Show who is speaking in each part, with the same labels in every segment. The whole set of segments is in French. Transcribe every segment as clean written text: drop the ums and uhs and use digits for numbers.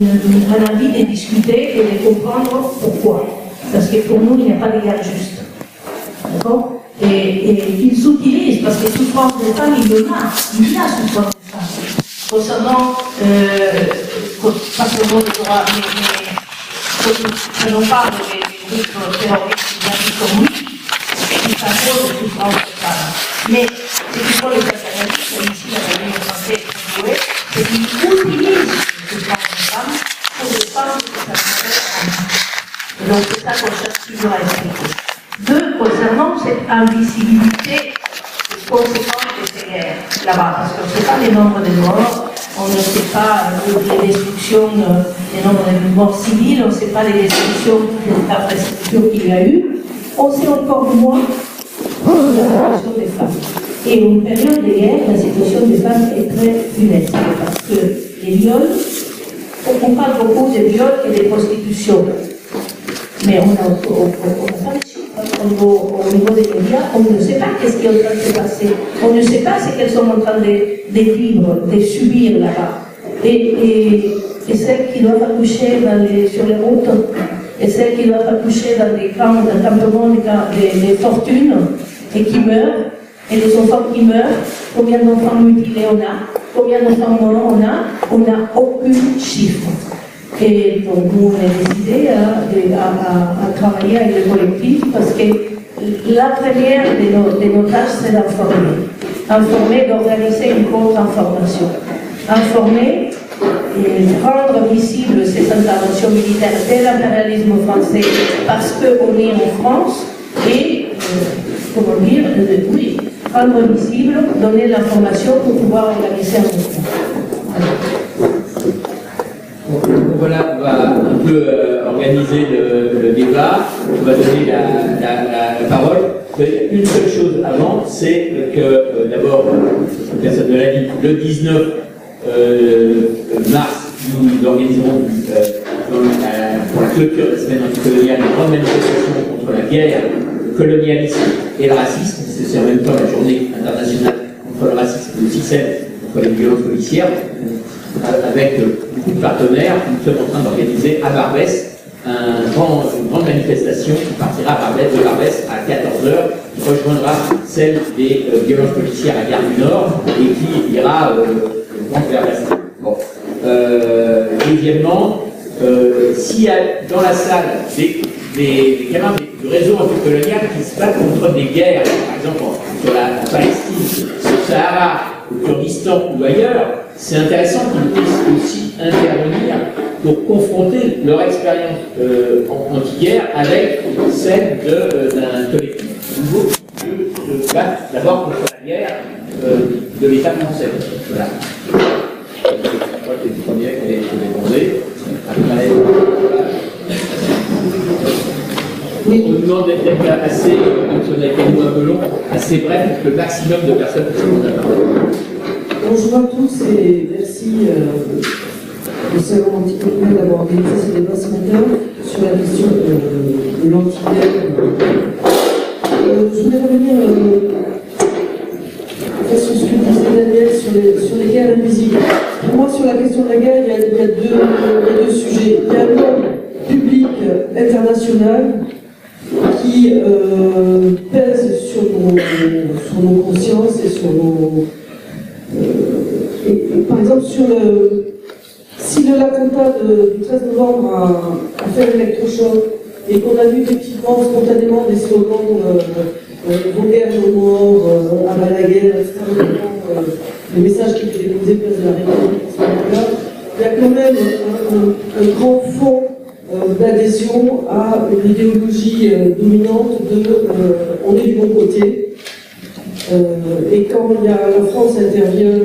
Speaker 1: un envie de discuter et de comprendre pourquoi. Parce que pour nous, il n'y a pas de guerre juste. D'accord? Et ils utilisent, parce que souffrance des femmes, il y a souffrance des femmes. Concernant, pas seulement les droits, mais on parle des groupes terroristes islamiques comme lui, qui s'imposent de souffrance des femmes. Mais ce qu'il faut les internalistes, ici la Réunion française, c'est qu'ils utilisent les souffrances des femmes pour les femmes que ça s'appelle. Donc c'est ça qu'on cherche toujours à expliquer. Deux, concernant cette invisibilité des conséquences de ces guerres là-bas, parce qu'on ne sait pas les nombres de morts, on ne sait pas les destructions, les nombres de morts civiles, on ne sait pas les destructions d'infrastructures qu'il y a eu, on sait encore moins la situation des femmes. Et en période de guerre, la situation des femmes est très funeste, parce que les viols, on parle beaucoup de viols et de prostitution, mais on n'a pas les chiffres. Au niveau des médias, on ne sait pas qu'est-ce qui est en train de se passer. On ne sait pas ce qu'elles sont en train de vivre, de subir là-bas. Et celles qui doivent accoucher sur les routes, et celles qui doivent accoucher dans des camps, dans des campements de fortune, et qui meurent, et les enfants qui meurent, combien d'enfants mutilés on a, combien d'enfants morts on n'a aucun chiffre. Et donc nous, on a décidé à travailler avec le collectif parce que la première de nos tâches, c'est d'informer. Informer, d'organiser une contre-information. Informer et rendre visible ces interventions militaires de l'impérialisme français parce qu'on est en France et, comment dire, oui, rendre visible, donner l'information pour pouvoir organiser un mouvement.
Speaker 2: Voilà, on va un peu organiser le débat, on va donner la parole. Mais une seule chose avant, c'est que d'abord, personne ne l'a dit, le 19 mars, nous organiserons pour la clôture de la semaine anticoloniale une grande manifestation contre la guerre, le colonialisme et le racisme. C'est en même temps la journée internationale contre le racisme, le 6 contre les violences policières. Avec beaucoup de partenaires, nous sommes en train d'organiser à Barbès une grande manifestation qui partira de Barbès à 14h, qui rejoindra celle des violences policières à Gare du Nord et qui ira vers l'Est. Bon. Deuxièmement, s'il y a dans la salle des gamins du réseau anticolonial qui se battent contre des guerres, par exemple sur la Palestine, sur le Sahara, au Kurdistan ou ailleurs, c'est intéressant qu'ils puissent aussi intervenir pour confronter leur expérience anti-guerre avec celle d'un collectif nouveau qui se bat d'abord contre la guerre de l'État français. Voilà. Je crois que les premiers qui allaient se demander. Après, oui, on nous demande d'être assez, même si on a été un peu long, assez bref pour que le maximum de personnes puissent prendre la parole.
Speaker 3: Bonjour à tous et merci au Salon Anticolonial d'avoir organisé ce débat ce matin sur la question de l'anti-guerre. Je voulais revenir sur ce que disait Daniel sur les guerres invisibles. Pour moi, sur la question de la guerre, il y a deux sujets. Il y a un ordre public international qui pèse sur nos consciences et sur nos... par exemple, si le Lacompa du 13 novembre a fait l'électrochoc et qu'on a vu effectivement spontanément des slogans vos guerres, nos morts, à la guerre, etc., les messages qui étaient déposés place de la République à ce moment-là, il y a quand même un grand fond d'adhésion à une idéologie dominante de on est du bon côté. Et quand la France intervient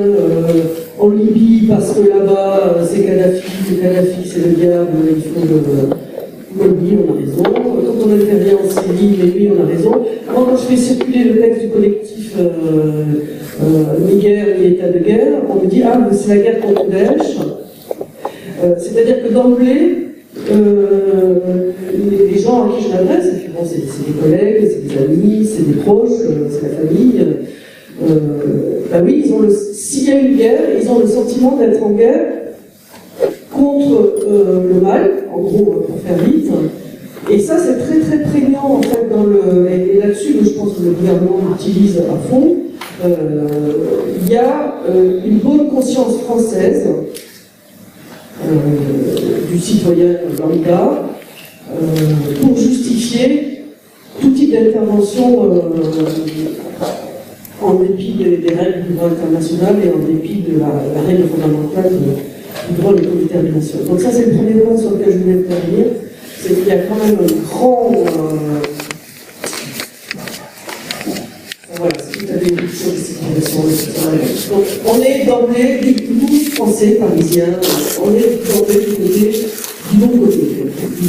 Speaker 3: en Libye parce que là-bas c'est Kadhafi c'est le diable, il faut oui, on a raison. Quand on intervient en Syrie, mais oui, on a raison. Moi, quand je fais circuler le texte du collectif ni guerre ni état de guerre, on me dit ah mais c'est la guerre contre Daesh. C'est-à-dire que d'emblée, les gens à qui je m'adresse, et puis bon, c'est des collègues, c'est des amis, c'est des proches, c'est la famille, bah oui, s'il y a une guerre, ils ont le sentiment d'être en guerre contre le mal, en gros, pour faire vite. Et ça, c'est très très prégnant en fait dans le. Et là-dessus, je pense que le gouvernement l'utilise à fond. Il y a une bonne conscience française du citoyen lambda pour justifier tout type d'intervention en dépit des règles du droit international et en dépit de la règle fondamentale du droit de l'autodétermination. Donc ça, c'est le premier point sur lequel je voulais intervenir. C'est qu'il y a quand même un grand... voilà, si vous avez une question de sécurisation, donc on est d'emblée, nous, Français, Parisiens, on est d'emblée du bon côté, du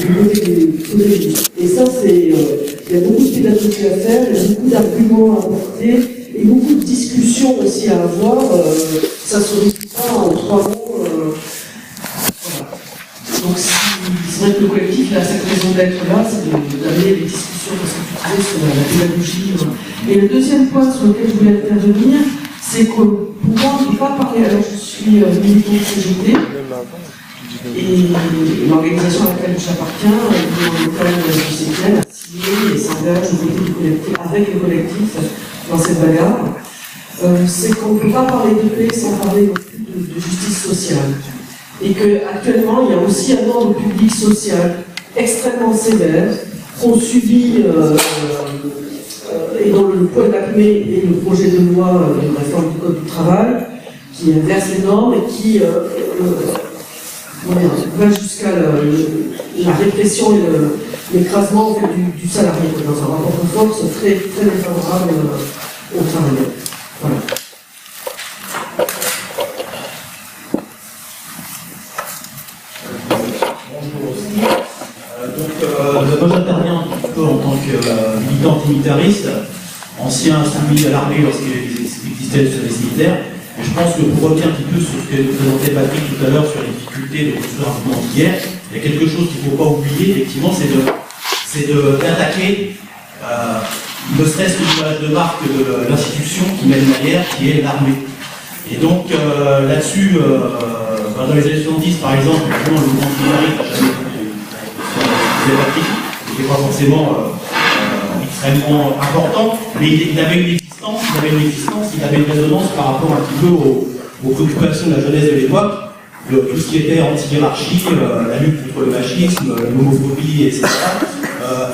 Speaker 3: côté juste. Et ça, c'est... il y a beaucoup de pédagogie à faire, il y a beaucoup d'arguments à apporter, et beaucoup de discussions aussi à avoir. Ça ne se résout pas en 3 mots. Voilà. Donc c'est vrai que le collectif a cette raison d'être là, c'est d'amener des discussions parce que tu disais sur la pédagogie. Et le deuxième point sur lequel je voulais intervenir, c'est que pour moi, on ne peut pas parler. Alors je suis militante CGT, et l'organisation à laquelle j'appartiens, le local du CGT, a signé et s'engage aux côtés du collectif, avec le collectif dans cette bagarre. C'est qu'on ne peut pas parler de paix sans parler non plus de justice sociale. Et qu'actuellement, il y a aussi un ordre public social extrêmement sévère qu'on subit et dont le point d'acmé est le projet de loi de réforme du Code du travail qui inverse les normes et qui va jusqu'à la répression et l'écrasement en fait, du salarié dans un rapport de force très, très défavorable aux travailleurs. Voilà.
Speaker 4: Moi j'interviens un petit peu en tant que militant antimilitariste, ancien soumis à l'armée lorsqu'il existait le service militaire. Et je pense que pour revenir un petit peu sur ce que présentait Patrick tout à l'heure sur les difficultés de construire un mouvement d'hier, il y a quelque chose qu'il ne faut pas oublier, effectivement, c'est d'attaquer, ne serait-ce que l'image de marque de l'institution qui mène derrière, qui est l'armée. Et donc là-dessus, dans les années 70 par exemple, le mouvement antimilitariste n'était pas forcément extrêmement important, mais il avait une existence, il avait une résonance par rapport un petit peu aux préoccupations de la jeunesse de l'époque, tout ce qui était anti-hiérarchie, la lutte contre le machisme, l'homophobie, etc.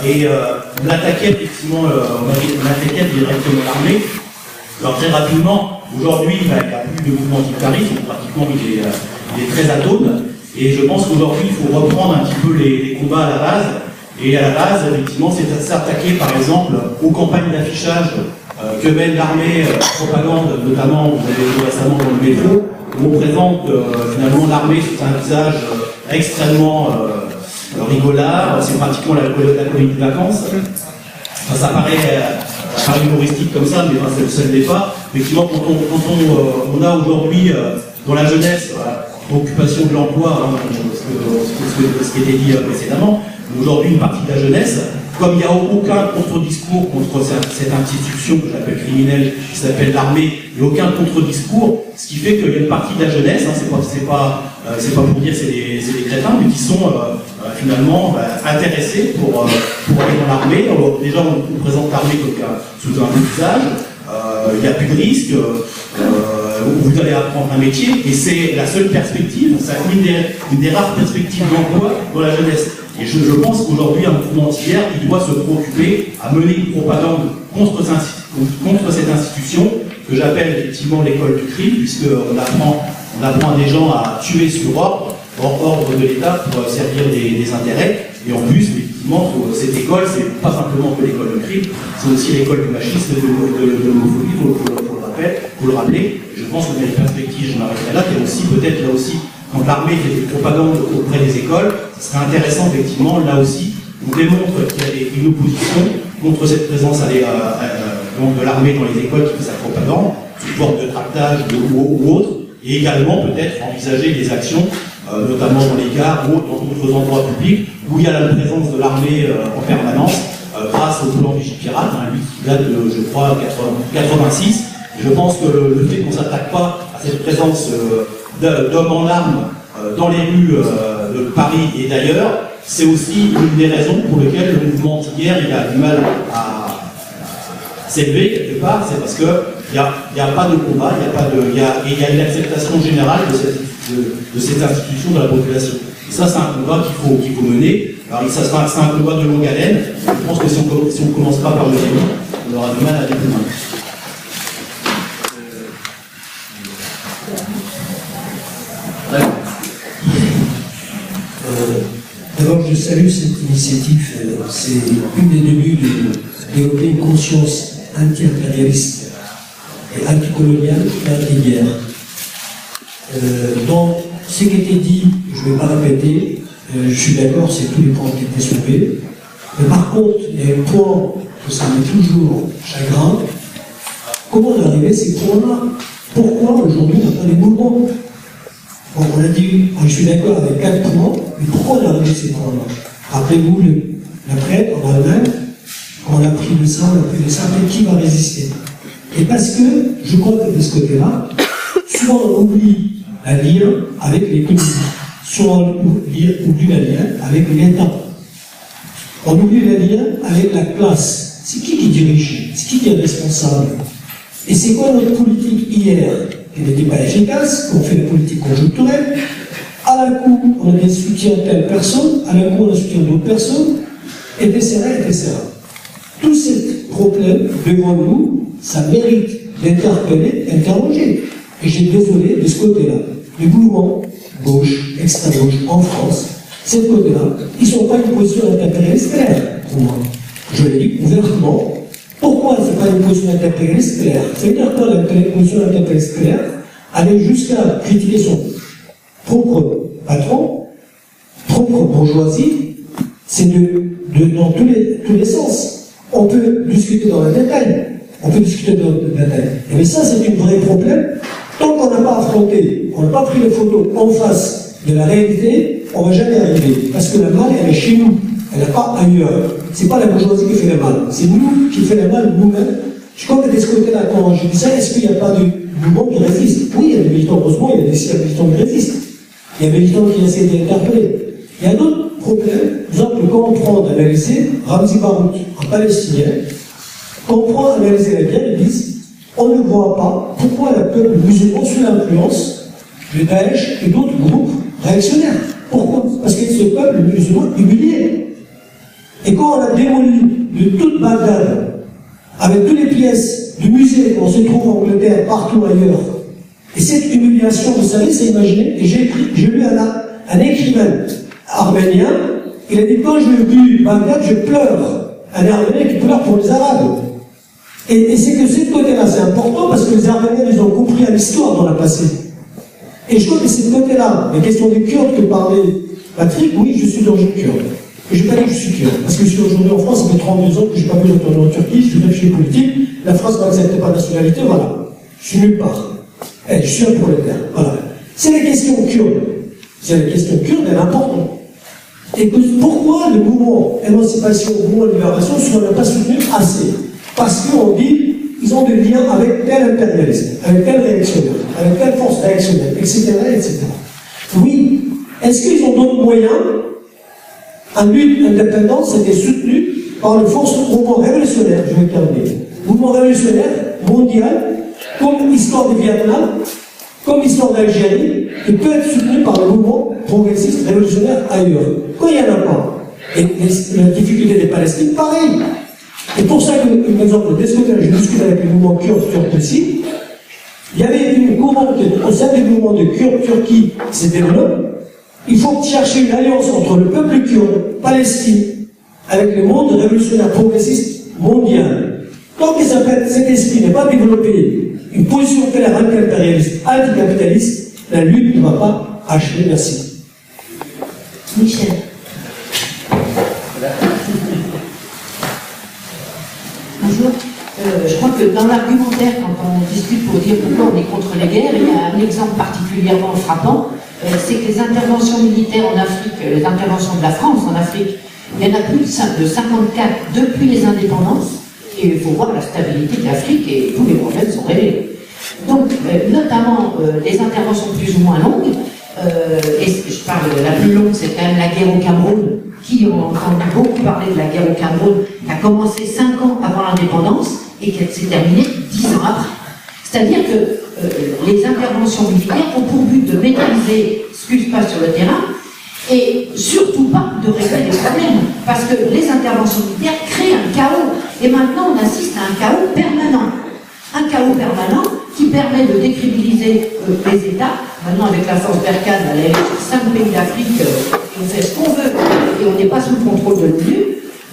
Speaker 4: Et on attaquait effectivement, on attaquait directement l'armée. Alors très rapidement, aujourd'hui, il n'y a plus de mouvement antimitariste, pratiquement il est très atone. Et je pense qu'aujourd'hui, il faut reprendre un petit peu les combats à la base. Et à la base, effectivement, c'est de s'attaquer, par exemple, aux campagnes d'affichage que mène l'armée, propagande, notamment, vous avez vu récemment dans le métro, où on présente finalement l'armée sous un visage extrêmement rigolard. C'est pratiquement la colonie de vacances. Enfin, ça paraît humoristique comme ça, mais ça ne l'est pas. Effectivement, quand on a aujourd'hui dans la jeunesse, occupation de l'emploi, ce qui était dit précédemment, aujourd'hui une partie de la jeunesse, comme il n'y a aucun contre-discours contre cette institution que j'appelle criminelle, qui s'appelle l'armée, il n'y a aucun contre-discours, ce qui fait qu'il y a une partie de la jeunesse, hein, c'est pas pour dire c'est des crétins, mais qui sont finalement intéressés pour aller dans l'armée. Déjà on présente l'armée sous un visage, il n'y a plus de risque, vous allez apprendre un métier, et c'est la seule perspective, c'est une des rares perspectives d'emploi dans la jeunesse. Et je pense qu'aujourd'hui, un mouvement antillais, il doit se préoccuper à mener une propagande contre cette institution, que j'appelle effectivement l'école du crime, puisqu'on apprend à des gens à tuer sur ordre de l'État pour servir des intérêts. Et en plus, effectivement, cette école, c'est pas simplement que l'école du crime, c'est aussi l'école du machisme, de l'homophobie, faut le rappeler. Je pense que dans les perspectives, je m'arrêterai là, et aussi peut-être là aussi, quand l'armée fait des propagandes auprès des écoles, ce serait intéressant effectivement, là aussi, on démontre qu'il y a une opposition contre cette présence de l'armée dans les écoles qui fait sa propagande, sous forme de tractage ou autre, et également peut-être envisager des actions, notamment dans les gares ou dans d'autres endroits publics, où il y a la présence de l'armée en permanence, grâce au plan Vigipirate, lui qui date de, je crois, 86. Je pense que le fait qu'on ne s'attaque pas à cette présence d'hommes en armes dans les rues de Paris et d'ailleurs, c'est aussi une des raisons pour lesquelles le mouvement anti-guerre il a du mal à s'élever quelque part, c'est parce qu'il n'y a pas de combat, il y a une acceptation générale de cette institution de la population. Et ça, c'est un combat qu'il faut mener. Alors, ça sera un combat de longue haleine. Je pense que si on ne commence pas par le début, on aura du mal à aller plus loin.
Speaker 5: D'abord, je salue cette initiative. C'est une des débuts de développer une conscience anti-impérialiste et anticoloniale et anti-guerre. Dans ce qui a été dit, je ne vais pas répéter, je suis d'accord, c'est tous les points qui ont été soulevés. Mais par contre, il y a un point que ça met toujours chagrin. Comment on est arrivé à ces points-là? Pourquoi aujourd'hui on n'a pas des mouvements? Bon, on a dit, je suis d'accord avec 4 points, mais pourquoi on est arrivé à ces points-là? Rappelez-vous l'après, en Allemagne, quand on a pris le sang, on a pris le sang, mais qui va résister? Et parce que, je crois que de ce côté-là, souvent on oublie un lien avec les communistes, souvent on oublie le lien avec l'État. On oublie le lien avec la classe. C'est qui dirige? C'est qui est responsable? Et c'est quoi notre politique hier? Elle n'était pas efficace, on fait la politique conjoncturelle. À la coup, on a des soutiens de telle personne, à la coup, on a soutien d'autres personnes, etc., etc. Tous ces problèmes devant nous, ça mérite d'interpeller, d'interroger. Et j'ai désolé de ce côté-là. Les mouvements gauche, extrême-gauche en France, ce côté-là, ils ne sont pas une position impérialiste claire pour moi. Je l'ai dit ouvertement. Pourquoi ce n'est pas une position impérialiste claire? C'est-à-dire quoi la position impérialiste claire? Aller jusqu'à critiquer son propre patron, propre bourgeoisie, c'est dans tous les sens. On peut discuter dans le détail. Mais ça, c'est un vrai problème. Tant qu'on n'a pas affronté, on n'a pas pris les photos en face de la réalité, on ne va jamais arriver. Parce que le mal, elle est chez nous. Elle n'est pas ailleurs. Ce n'est pas la bourgeoisie qui fait le mal. C'est nous qui fait le mal nous-mêmes. Je crois que de ce côté-là, quand je dis ça, est-ce qu'il n'y a pas de mouvement qui résiste? Oui, il y a des militants, heureusement, il y a des militants qui résistent. Il y a des militants qui essaient d'interpeller. Il y a d'autres problèmes. Par exemple, quand on prend d'analyser Ramzi Barout, un Palestinien, quand on prend d'analyser la guerre, ils disent on ne voit pas pourquoi le peuple musulman sous l'influence de Daesh et d'autres groupes réactionnaires. Pourquoi? Parce que ce peuple musulman est humilié. Et quand on a démoli de toute Bagdad, avec toutes les pièces du musée qu'on se trouve en Angleterre, partout ailleurs, et cette humiliation, vous savez, c'est imaginé, et j'ai lu un écrivain arménien, il a dit quand je vis Bagdad, je pleure. Un Arménien qui pleure pour les Arabes. Et c'est que ce côté-là, c'est important parce que les Arméniens, ils ont compris à l'histoire dans la passé. Et je crois que ce côté-là, la question des Kurdes que parlait Patrick, oui, je suis d'origine kurde. Et je ne vais pas dire que je suis kurde, parce que je suis aujourd'hui en France, ça fait 32 ans que je n'ai pas pu retourner en Turquie, je suis réfugié politique, la France n'accepte pas la nationalité, voilà. Je suis nulle part. Je suis un prolétaire, voilà. C'est la question kurde. C'est la question kurde, elle est importante. Et pourquoi le mouvement émancipation, le mouvement de libération ne sont pas soutenus assez? Parce qu'on dit, ils ont des liens avec tel impérialiste, avec tel réactionnaire, avec telle force réactionnaire, etc., etc. Oui, est-ce qu'ils ont d'autres moyens? Un lutte indépendante, c'était soutenu par le force mouvement révolutionnaire, je vais terminer. Mouvement révolutionnaire mondial, comme l'histoire du Vietnam, comme l'histoire d'Algérie, qui peut être soutenu par le mouvement progressiste révolutionnaire ailleurs. Quand il n'y en a pas, et la difficulté des Palestiniens, pareil. Et pour ça que, par exemple, dès ce côté-là, je discute avec le mouvement kurde turc-turci, il y avait une courante au sein du mouvement de Kurde-Turquie qui se développe. Il faut chercher une alliance entre le peuple kurde, Palestine, avec le monde révolutionnaire progressiste mondial. Tant que cet esprit n'est pas développé, une position claire anti-impérialiste, anticapitaliste, la lutte ne va pas achever. Merci.
Speaker 1: Michel. Bonjour. Je crois que dans l'argumentaire, quand on discute pour dire pourquoi on est contre les guerres, il y a un exemple particulièrement frappant, c'est que les interventions militaires en Afrique, les interventions de la France en Afrique, il y en a plus de 54 depuis les indépendances, et il faut voir la stabilité de l'Afrique et tous les problèmes sont réglés. Donc, notamment des interventions plus ou moins longues,
Speaker 6: et je parle de la plus longue, c'est quand même la guerre au Cameroun, qui on entend beaucoup parler de la guerre au Cameroun, qui a commencé 5 ans avant l'indépendance et qui s'est terminée 10 ans après. C'est-à-dire que les interventions militaires ont pour but de maîtriser ce qui se passe sur le terrain et surtout pas de régler des problèmes, parce que les interventions militaires créent un chaos, et maintenant on assiste à un chaos permanent. Un chaos permanent qui permet de décrédibiliser les États. Maintenant, avec la force Berkane, elle est sur 5 pays d'Afrique, on fait ce qu'on veut, et on n'est pas sous le contrôle de l'ONU.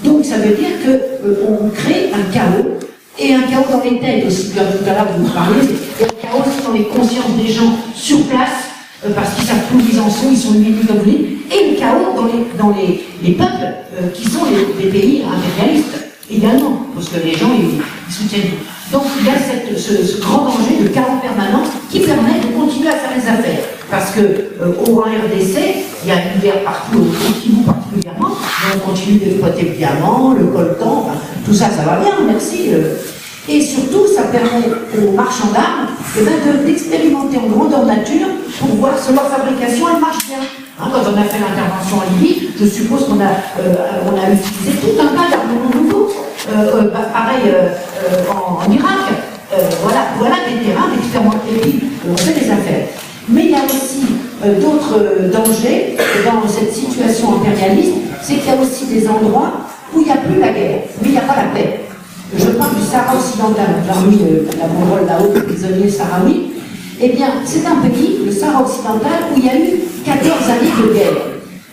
Speaker 6: Donc ça veut dire qu'on crée un chaos, et un chaos dans les têtes aussi, comme tout à l'heure vous parlez, et un chaos aussi dans les consciences des gens sur place, parce qu'ils savent plus où ils en sont, ils sont unis comme vous dites, et le chaos dans les peuples qui sont les pays impérialistes également, parce que les gens ils soutiennent. Donc il y a ce grand danger de chaos permanent qui permet de continuer à faire les affaires. Parce que au RDC, il y a une guerre partout, au Kivu particulièrement, mais on continue d'exploiter le diamant, le coltan, enfin, tout ça, ça va bien, merci. Et surtout, ça permet aux marchands d'armes d'expérimenter en grandeur nature pour voir si leur fabrication elle marche bien. Hein, quand on a fait l'intervention en Libye, je suppose qu'on a utilisé tout un tas d'armements nouveaux. Pareil en Irak. Voilà des terrains d'expérimentation. Et puis, on fait des affaires. Mais il y a aussi d'autres dangers dans cette situation impérialiste, c'est qu'il y a aussi des endroits où il n'y a plus la guerre, mais il n'y a pas la paix. Je parle du Sahara occidental, parmi la banderole là-haut, les prisonniers sahraouis. Eh bien, c'est un pays, le Sahara occidental, où il y a eu 14 années de guerre.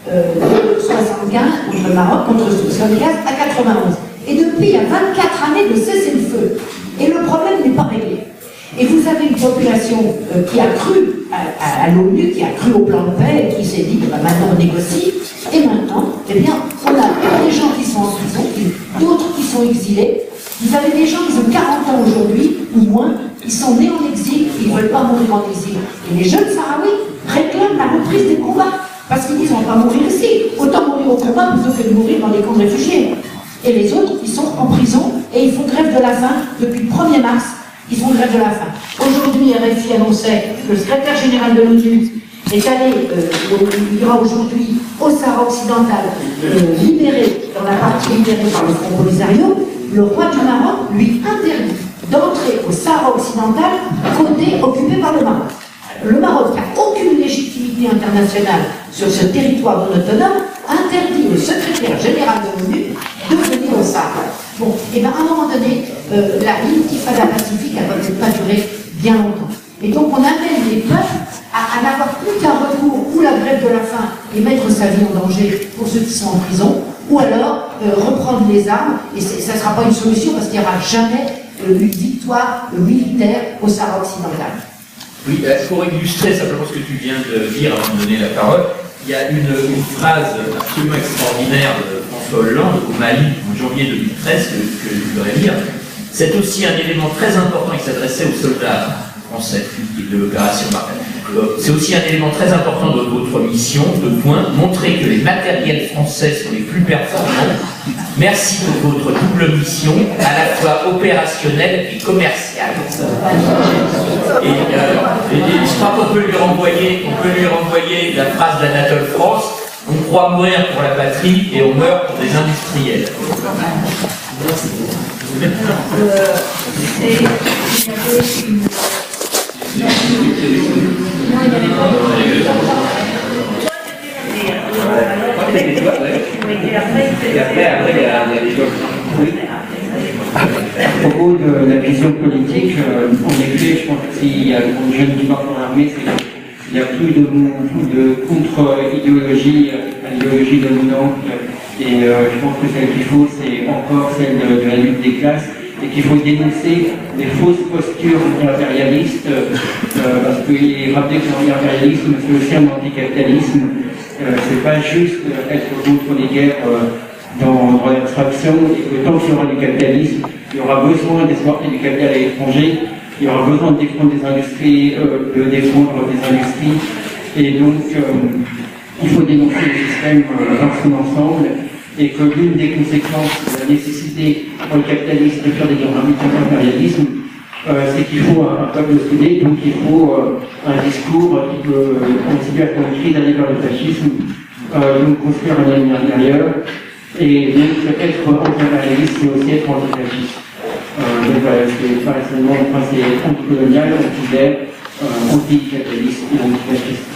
Speaker 6: De 75 contre le Maroc, contre 75 à 91. Et depuis, il y a 24 années de cessez-le-feu. Et le problème n'est pas réglé. Et vous avez une population qui a cru à l'ONU, qui a cru au plan de paix, et qui s'est dit que maintenant on négocie. Et maintenant, eh bien, on a des gens qui sont en prison, d'autres qui sont exilés. Vous avez des gens qui ont 40 ans aujourd'hui, ou moins, ils sont nés en exil, ils ne veulent pas mourir en exil. Et les jeunes Sahraouis réclament la reprise des combats, parce qu'ils disent on va pas mourir ici, autant mourir au combat plutôt que de mourir dans les camps de réfugiés. Et les autres, ils sont en prison, et ils font grève de la faim depuis le 1er mars. Ils font grève de la faim. Aujourd'hui, RFI annonçait que le secrétaire général de l'ONU est allé, il ira aujourd'hui au Sahara occidental, libéré, dans la partie libérée par le Front Polisario. Le roi du Maroc lui interdit d'entrer au Sahara occidental, côté occupé par le Maroc. Le Maroc n'a aucune légitimité internationale sur ce territoire non autonome, interdit au secrétaire général de l'ONU de venir au Sahara. Bon, et bien à un moment donné, l'intifada pacifique elle va peut-être pas durer bien longtemps. Et donc on amène les peuples à n'avoir plus qu'un recours ou la grève de la faim et mettre sa vie en danger pour ceux qui sont en prison, ou alors reprendre les armes, et ça ne sera pas une solution parce qu'il n'y aura jamais une victoire militaire au Sahara occidental.
Speaker 2: Oui, pour illustrer simplement ce que tu viens de dire avant de donner la parole, il y a une phrase absolument extraordinaire de François Hollande au Mali en janvier 2013 que je voudrais lire. C'est aussi un élément très important qui s'adressait aux soldats français de l'opération Barkhane. C'est aussi un élément très important de votre mission, montrer que les matériels français sont les plus performants. Merci pour votre double mission, à la fois opérationnelle et commerciale. Et je crois qu'on peut lui renvoyer la phrase d'Anatole France: on croit mourir pour la patrie et on meurt pour des industriels.
Speaker 7: À propos de la vision politique, en effet, je pense que s'il y a une jeune qui va pour l'armée, c'est qu'il n'y a plus de contre-idéologie, l'idéologie dominante, et je pense que celle qu'il faut, c'est encore celle de la lutte des classes, et qu'il faut dénoncer les fausses postures impérialistes, parce qu'il est rappelé que l'impérialisme, c'est aussi un anticapitalisme. C'est pas juste être contre les guerres dans l'abstraction, et que tant qu'il y aura du capitalisme, il y aura besoin d'exporter du capital à l'étranger, il y aura besoin de défendre des industries, et donc il faut dénoncer le système dans son ensemble, et que l'une des conséquences de la nécessité pour le capitalisme de faire des guerres impérialisme, c'est qu'il faut un peuple soudé, donc il faut un discours qui peut contribuer à faire une crise aller vers le fascisme, donc construire un avenir meilleur, et donc être anti-impérialiste, mais aussi être antifasciste. Donc voilà, c'est pas seulement, enfin c'est anticolonial, anti-vert, anti-capitaliste et antifasciste.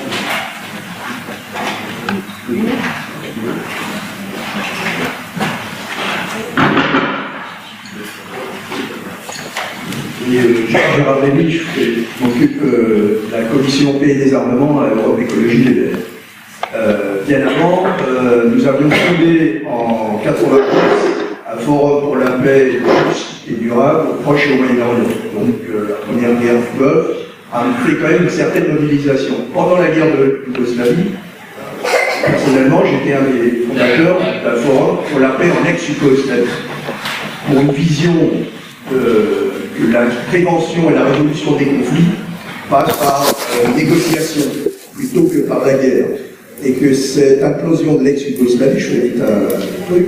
Speaker 8: Gérard Rémy, je m'occupe de la commission Paix et Désarmement à Europe Écologie Les Verts. Bien avant, nous avions fondé en 1991 un forum pour la paix juste et durable au Proche et au Moyen-Orient. Donc la première guerre du Golfe a fait quand même une certaine mobilisation. Pendant la guerre de Yougoslavie, personnellement, j'étais un des fondateurs d'un forum pour la paix en ex-Yougoslavie, pour une vision que la prévention et la résolution des conflits passent par négociation plutôt que par la guerre. Et que cette implosion de l'ex-Yougoslavie, je vais dire un truc,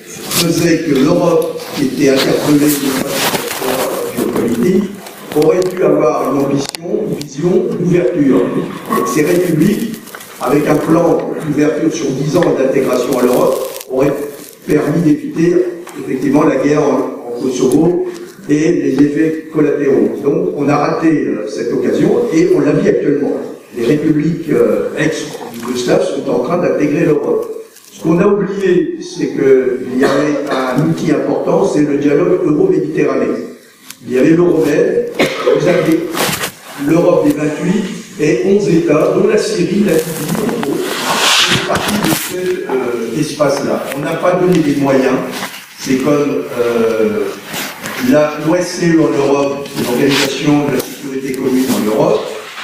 Speaker 8: faisait que l'Europe, qui était interpellée de façon géopolitique, aurait dû avoir une ambition, une vision d'ouverture. Ces républiques, avec un plan d'ouverture sur 10 ans d'intégration à l'Europe, auraient permis d'éviter effectivement la guerre en Kosovo et les effets collatéraux. Donc on a raté cette occasion et on la vit actuellement. Les républiques ex-yougoslaves sont en train d'intégrer l'Europe. Ce qu'on a oublié, c'est qu'il y avait un outil important, c'est le dialogue euro-méditerranéen. Il y avait l'Euromed, vous avez l'Europe des 28 et 11 États, dont la Syrie, la Libye, qui font partie de cet espace-là. On n'a pas donné des moyens. C'est comme l'OSCE en Europe, l'Organisation de la sécurité commune en Europe,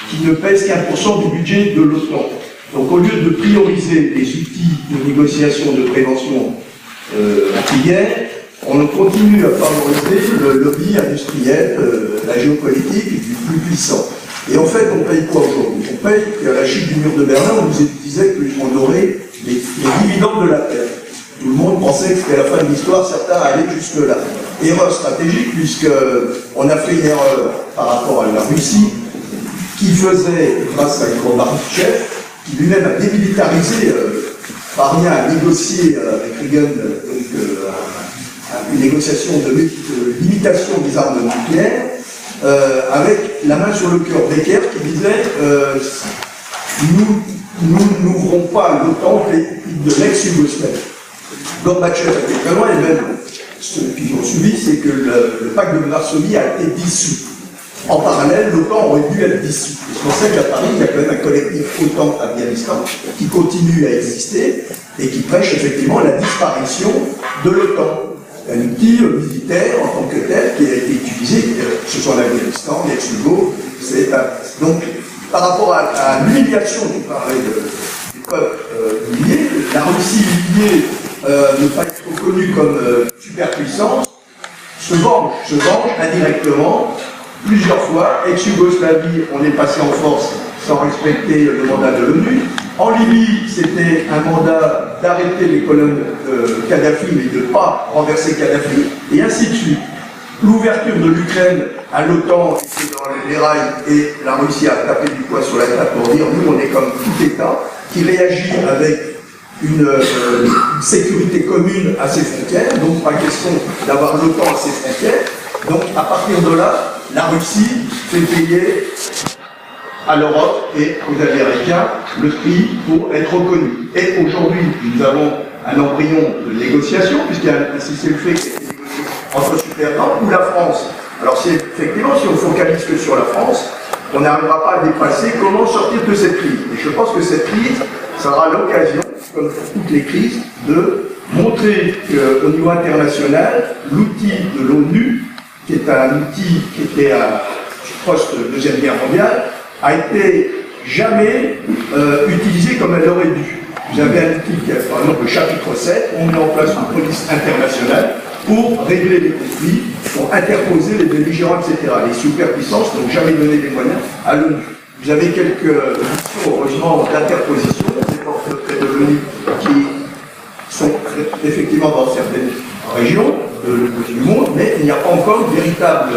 Speaker 8: qui ne pèse qu'1% du budget de l'OTAN. Donc au lieu de prioriser les outils de négociation, de prévention anti-guerre, on continue à favoriser le lobby industriel, la géopolitique du plus puissant. Et en fait, on paye quoi aujourd'hui? On paye qu'à la chute du mur de Berlin, on nous disait qu'on aurait les dividendes de la paix. Tout le monde pensait que c'était la fin de l'histoire, certains allaient jusque-là. Erreur stratégique, puisqu'on a fait une erreur par rapport à la Russie, qui faisait, grâce à Gorbatchev, qui lui-même a démilitarisé, parvient à négocier avec Reagan une négociation de limitation des armes nucléaires, avec la main sur le cœur. Becker qui disait nous n'ouvrons pas l'OTAN de l'ex-Yougoslavie. Gorbatchev a été très loin, et même ceux qui ont suivi, c'est que le pacte de Varsovie a été dissous. En parallèle, l'OTAN aurait dû être dissous. C'est pour ça qu'à Paris, il y a quand même un collectif OTAN-Afghanistan qui continue à exister et qui prêche effectivement la disparition de l'OTAN. Un outil militaire en tant que tel qui a été utilisé, que ce soit en Afghanistan, l'ex-Yougo, donc par rapport à l'humiliation du peuple humilié, la Russie humiliée ne pas être reconnue comme superpuissance, se venge indirectement. Plusieurs fois, ex-Yougoslavie, on est passé en force sans respecter le mandat de l'ONU. En Libye, c'était un mandat d'arrêter les colonnes de Kadhafi, mais de ne pas renverser Kadhafi, et ainsi de suite. L'ouverture de l'Ukraine à l'OTAN était dans les rails, et la Russie a tapé du poing sur la table pour dire nous, on est comme tout État qui réagit avec une sécurité commune à ses frontières, donc pas question d'avoir l'OTAN à ses frontières. Donc à partir de là, la Russie fait payer à l'Europe et aux Américains le prix pour être reconnus. Et aujourd'hui, nous avons un embryon de négociation, puisqu'il y a un système fait qui a été négocié entre Superland ou la France. Alors c'est effectivement, si on focalise que sur la France, on n'arrivera pas à dépasser comment sortir de cette crise. Et je pense que cette crise sera l'occasion, comme pour toutes les crises, de montrer qu'au niveau international, l'outil de l'ONU, qui est un outil qui était post-Deuxième Guerre mondiale, a été jamais utilisé comme elle aurait dû. Vous avez un outil qui est, par exemple, le chapitre 7, on met en place une police internationale pour régler les conflits, pour interposer les belligérants, etc. Les superpuissances n'ont jamais donné des moyens à l'ONU. Vous avez quelques missions, heureusement, d'interposition, des porte-traits de l'ONU qui sont effectivement dans certaines régions du monde, mais il n'y a pas encore une véritable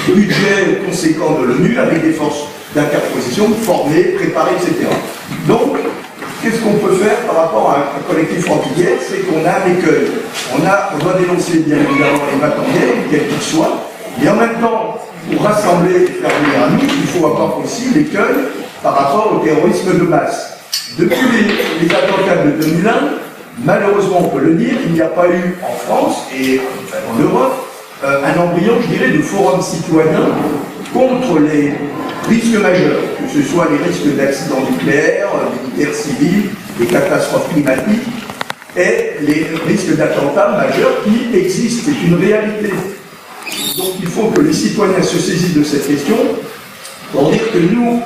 Speaker 8: budget conséquent de l'ONU avec des forces d'interposition formées, préparées, etc. Donc, qu'est-ce qu'on peut faire par rapport à un collectif anti-guerre? C'est qu'on a un écueil. On doit dénoncer bien évidemment les battants de guerre, quels qu'ils soient, et en même temps, pour rassembler et faire venir à nous, il faut avoir aussi l'écueil par rapport au terrorisme de masse. Depuis les attentats de 2001, malheureusement on peut le dire, il n'y a pas eu en France et en Europe un embryon, je dirais, de forum citoyen contre les risques majeurs, que ce soit les risques d'accidents nucléaires, militaires, civils, les catastrophes climatiques et les risques d'attentats majeurs qui existent. C'est une réalité. Donc il faut que les citoyens se saisissent de cette question pour dire que nous,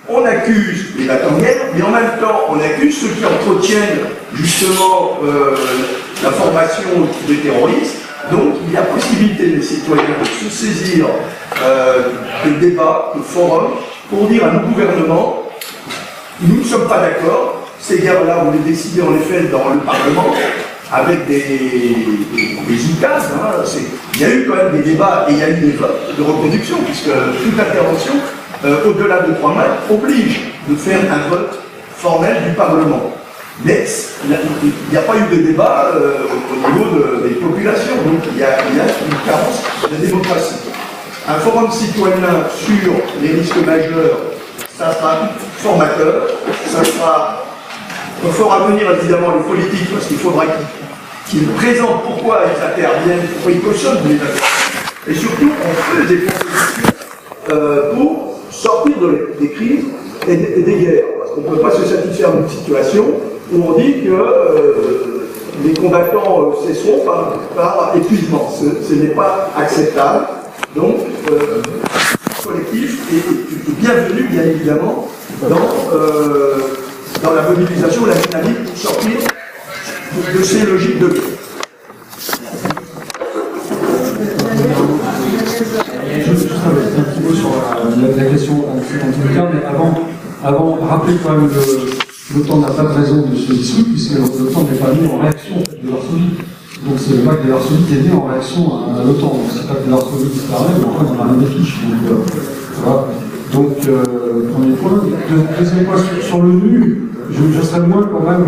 Speaker 8: on accuse les battants de guerre, mais en même temps, on accuse ceux qui entretiennent justement la formation des terroristes. Donc, il y a possibilité des citoyens de se saisir de débats, de forums, pour dire à nos gouvernements, nous ne sommes pas d'accord, ces guerres-là, on les décide en effet dans le Parlement, avec des ukases, hein, il y a eu quand même des débats et il y a eu des votes de reconduction, puisque toute intervention au-delà de 3 mètres, oblige de faire un vote formel du Parlement. Mais il n'y a pas eu de débat au niveau des populations, donc il y a une carence de démocratie. Un forum citoyen sur les risques majeurs, ça sera formateur, ça sera... Il fera venir évidemment les politiques, parce qu'il faudra qu'ils présentent pourquoi ils interviennent, pourquoi ils cautionnent les affaires. Et surtout, on fait des propositions pour sortir des crises et des guerres. Parce qu'on ne peut pas se satisfaire d'une situation où on dit que les combattants cesseront par épuisement. Ce n'est pas acceptable. Donc, le collectif est bienvenu, bien évidemment, dans la mobilisation, la dynamique pour sortir de ces logiques de guerre.
Speaker 9: Juste un petit mot sur la question anti-nucléaire, mais avant, rappelez quand même que l'OTAN n'a pas de raison de se dissoudre, puisque l'OTAN n'est pas né en réaction de Varsovie. Donc c'est le pacte de Varsovie qui est né en réaction à l'OTAN. Donc si le pacte de Varsovie disparaît, après on a rien des fiches. Voilà. Donc, premier point. Deuxième point, sur l'ONU, je serais moins quand même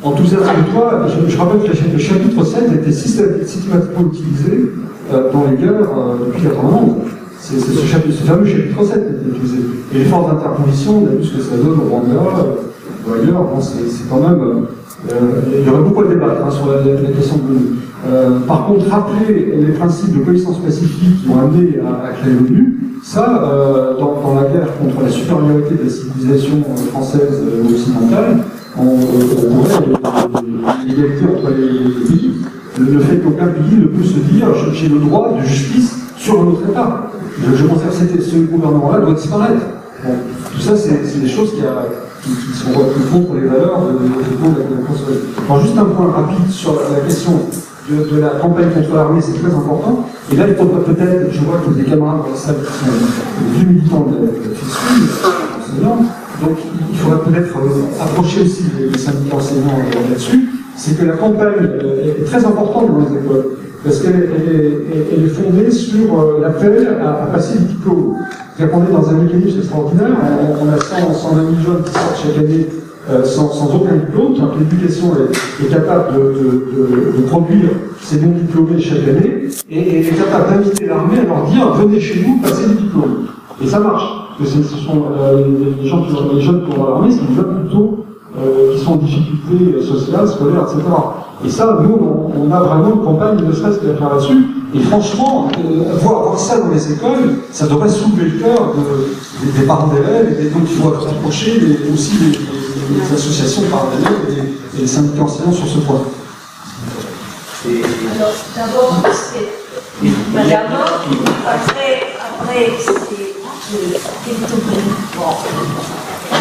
Speaker 9: enthousiaste que toi. Je rappelle que le chapitre 7 a été systématiquement utilisé dans les guerres depuis 91. C'est ce fameux chapitre 7 qui a été utilisé. Et les forces d'interposition, on a vu ce que ça donne au Rwanda ou ailleurs. Bon, c'est quand même... il y aurait beaucoup à débattre sur la question de l'ONU. Par contre, rappeler les principes de connaissance pacifique qui ont amené à créer l'ONU, ça, dans la guerre contre la supériorité de la civilisation française ou occidentale, on pourrait l'égalité entre les pays. Le fait qu'aucun pays ne peut se dire j'ai le droit de justice sur un autre État. Je pense que ce gouvernement-là doit disparaître. Bon, tout ça, c'est des choses qui sont contre les valeurs de la consolidation. Alors, juste un point rapide sur la question de la campagne contre l'armée, c'est très important. Et là, il faudrait peut-être, je vois qu'il y a des camarades dans la salle qui sont plus militants de la FISU, donc il faudrait peut-être approcher aussi les syndicats enseignants là-dessus. C'est que la campagne est très importante dans les écoles, parce qu'elle est fondée sur l'appel à passer le diplôme. C'est-à-dire qu'on est dans un mécanisme extraordinaire, on a 120 000 jeunes qui sortent chaque année sans aucun diplôme, donc l'éducation est capable de produire ces bons diplômés chaque année, et est capable d'inviter l'armée à leur dire venez chez nous, passez le diplôme. Et ça marche, parce que ce sont les jeunes qui vont dans l'armée, c'est des jeunes plutôt qui sont en difficulté sociale, scolaire, etc. Et ça, nous, on a vraiment une campagne ne serait-ce qu'à faire là-dessus. Et franchement, voir ça dans les écoles, ça devrait soulever le cœur des parents d'élèves, et donc il faut approcher aussi les associations de parents d'élèves et les syndicats enseignants sur ce point.
Speaker 1: Alors, d'abord, après, c'est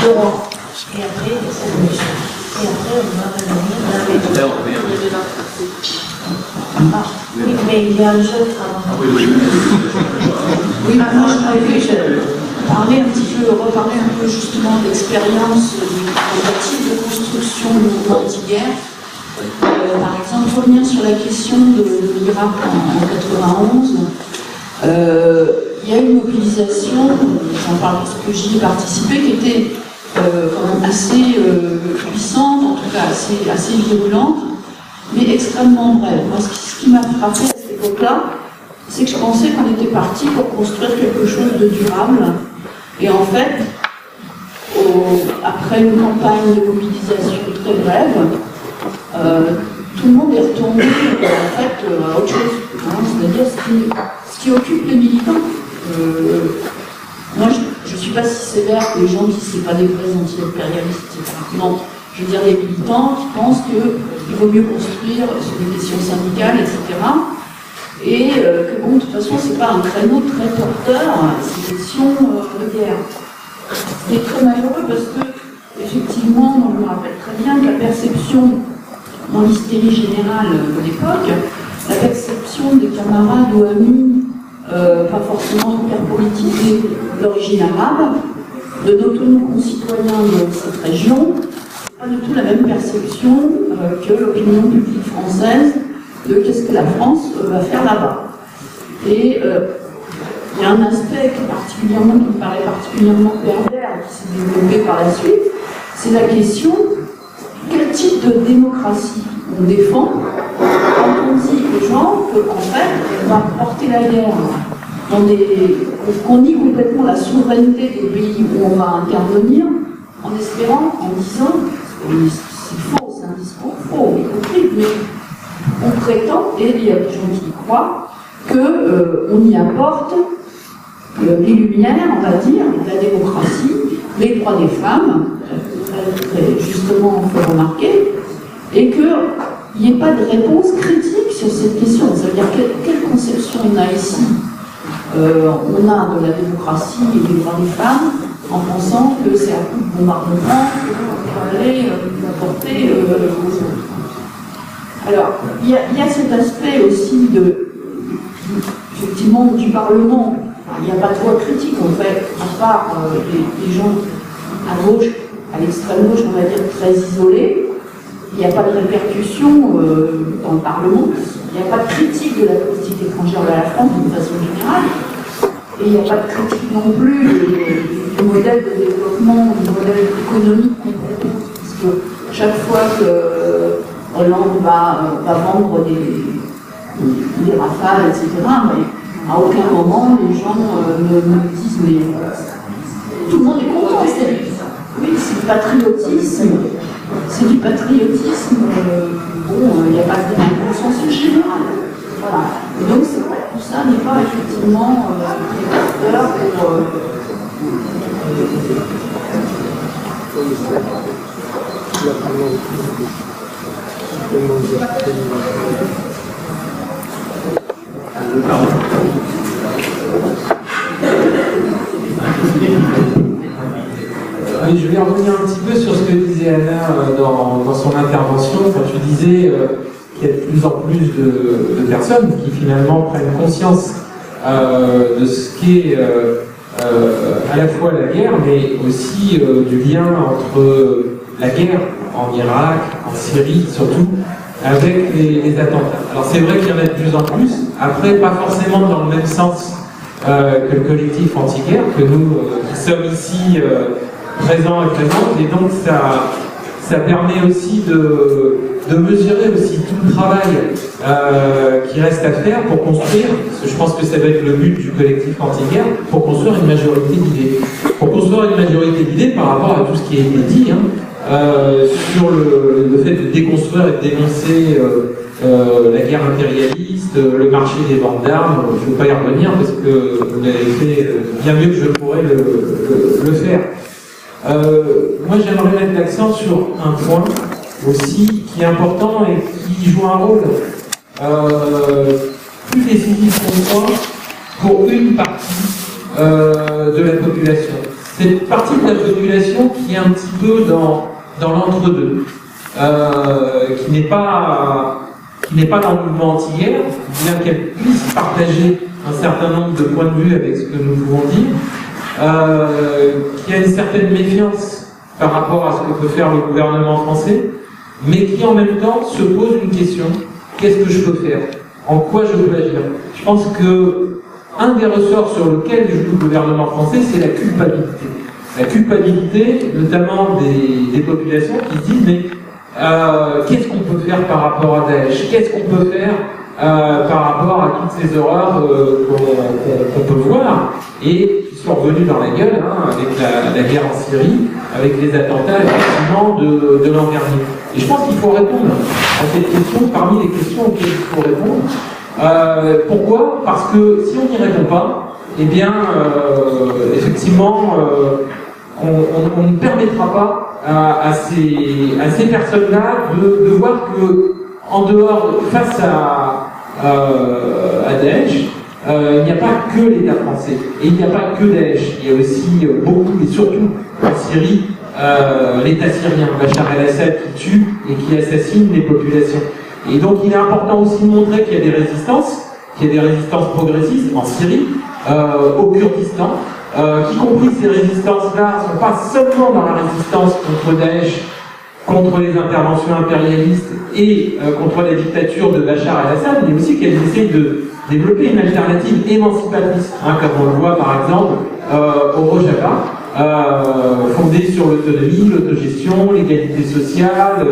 Speaker 1: Laurent, et après, c'est le méchant. Et après, on va revenir dans oui, mais il y a un jeune avant. Oui, maintenant, je reparler un peu justement de l'expérience de construction du mouvement anti-guerre.
Speaker 10: Par exemple, revenir sur la question de l'Irak en 91, il y a une mobilisation, j'en parle parce que j'y ai participé, qui était quand même assez puissante, en tout cas assez virulente, mais extrêmement brève. Moi, ce qui m'a frappé à cette époque-là, c'est que je pensais qu'on était parti pour construire quelque chose de durable. Et en fait, après une campagne de mobilisation très brève, tout le monde est retombé en fait, à autre chose. Hein, c'est-à-dire ce qui occupe les militants. Moi, je ne suis pas si sévère que les gens disent que ce n'est pas des vrais anti-impérialistes, etc. Non, je veux dire des militants qui pensent qu'il vaut mieux construire sur des questions syndicales, etc. Et que bon, de toute façon, ce n'est pas un créneau très porteur, ces questions de guerre. C'est très malheureux parce que, effectivement, on me rappelle très bien que la perception, dans l'hystérie générale de l'époque, la perception des camarades OAMI, pas forcément hyper politisés d'origine arabe, de nos concitoyens de cette région, pas du tout la même perception que l'opinion publique française de qu'est-ce que la France va faire là-bas. Et il y a un aspect qui me paraît particulièrement pervers, qui s'est développé par la suite, c'est la question quel type de démocratie on défend quand on dit aux gens qu'en fait, on va porter la guerre qu'on nie complètement la souveraineté des pays où on va intervenir, en espérant, en disant, c'est faux, c'est un discours faux, hypocrite, mais on prétend, et il y a des gens qui y croient, qu'on y apporte les lumières, on va dire, la démocratie, les droits des femmes, très justement on fait remarquer, et qu'il n'y ait pas de réponse critique sur cette question. Ça veut dire quelle conception on a ici? On a de la démocratie et des droits des femmes en pensant que c'est un coup de bombardement qu'on peut aller apporter aux autres. Alors, il y a cet aspect aussi effectivement du Parlement. Il n'y a pas de voix critique en fait, à part les gens à gauche, à l'extrême gauche, on va dire très isolés. Il n'y a pas de répercussion dans le Parlement. Il n'y a pas de critique de la politique étrangère de la France d'une façon générale. Et il n'y a pas de critique non plus du modèle de développement, du modèle économique qu'on propose. Parce que chaque fois que Hollande va vendre des rafales, etc., mais à aucun moment les gens me disent mais tout le monde est content. Oui, c'est du patriotisme. C'est du patriotisme. Bon, il n'y a pas de consensus général. Voilà. Et donc tout ça n'est pas effectivement très porteur pour
Speaker 11: je vais revenir un petit peu sur ce que disait Anna dans son intervention, quand tu disais qu'il y a de plus en plus de personnes qui finalement prennent conscience de ce qu'est à la fois la guerre, mais aussi du lien entre la guerre en Irak, en Syrie surtout, avec les attentats. Alors c'est vrai qu'il y en a de plus en plus, après pas forcément dans le même sens que le collectif anti-guerre, que nous qui sommes ici présents et présentes, et donc ça permet aussi de mesurer aussi tout le travail qui reste à faire pour construire, parce que je pense que ça va être le but du collectif anti-guerre, pour construire une majorité d'idées. Pour construire une majorité d'idées par rapport à tout ce qui a été dit, sur le fait de déconstruire et de dénoncer la guerre impérialiste, le marché des ventes d'armes. Je ne vais pas y revenir parce que vous l'avez fait bien mieux que je pourrais le faire. Moi j'aimerais mettre l'accent sur un point aussi qui est important et qui joue un rôle plus décisif pour moi pour une partie de la population. Cette partie de la population qui est un petit peu dans l'entre-deux, qui n'est pas dans le mouvement anti-guerre, bien qu'elle puisse partager un certain nombre de points de vue avec ce que nous pouvons dire, qui a une certaine méfiance par rapport à ce que peut faire le gouvernement français, mais qui en même temps se pose une question, qu'est-ce que je peux faire? En quoi je peux agir? Je pense que un des ressorts sur lequel joue le gouvernement français, c'est la culpabilité. La culpabilité, notamment des populations qui se disent, mais qu'est-ce qu'on peut faire par rapport à Daesh? Qu'est-ce qu'on peut faire par rapport à toutes ces horreurs qu'on peut voir et qui sont revenues dans la gueule avec la guerre en Syrie, avec les attentats effectivement de l'an dernier. Et je pense qu'il faut répondre à cette question parmi les questions auxquelles il faut répondre. Pourquoi? Parce que si on n'y répond pas, eh bien, effectivement, on ne permettra pas à ces personnes-là de voir que, en dehors, face à Daesh, il n'y a pas que l'État français, et il n'y a pas que Daesh, il y a aussi beaucoup, et surtout en Syrie, l'État syrien, Bachar el-Assad qui tue et qui assassine les populations. Et donc il est important aussi de montrer qu'il y a des résistances progressistes en Syrie, au Kurdistan, qu'y compris ces résistances-là ne sont pas seulement dans la résistance contre Daesh, contre les interventions impérialistes et contre la dictature de Bachar el-Assad, mais aussi qu'elles essayent de développer une alternative émancipatrice, comme on le voit par exemple au Rojava, fondée sur l'autonomie, l'autogestion, l'égalité sociale,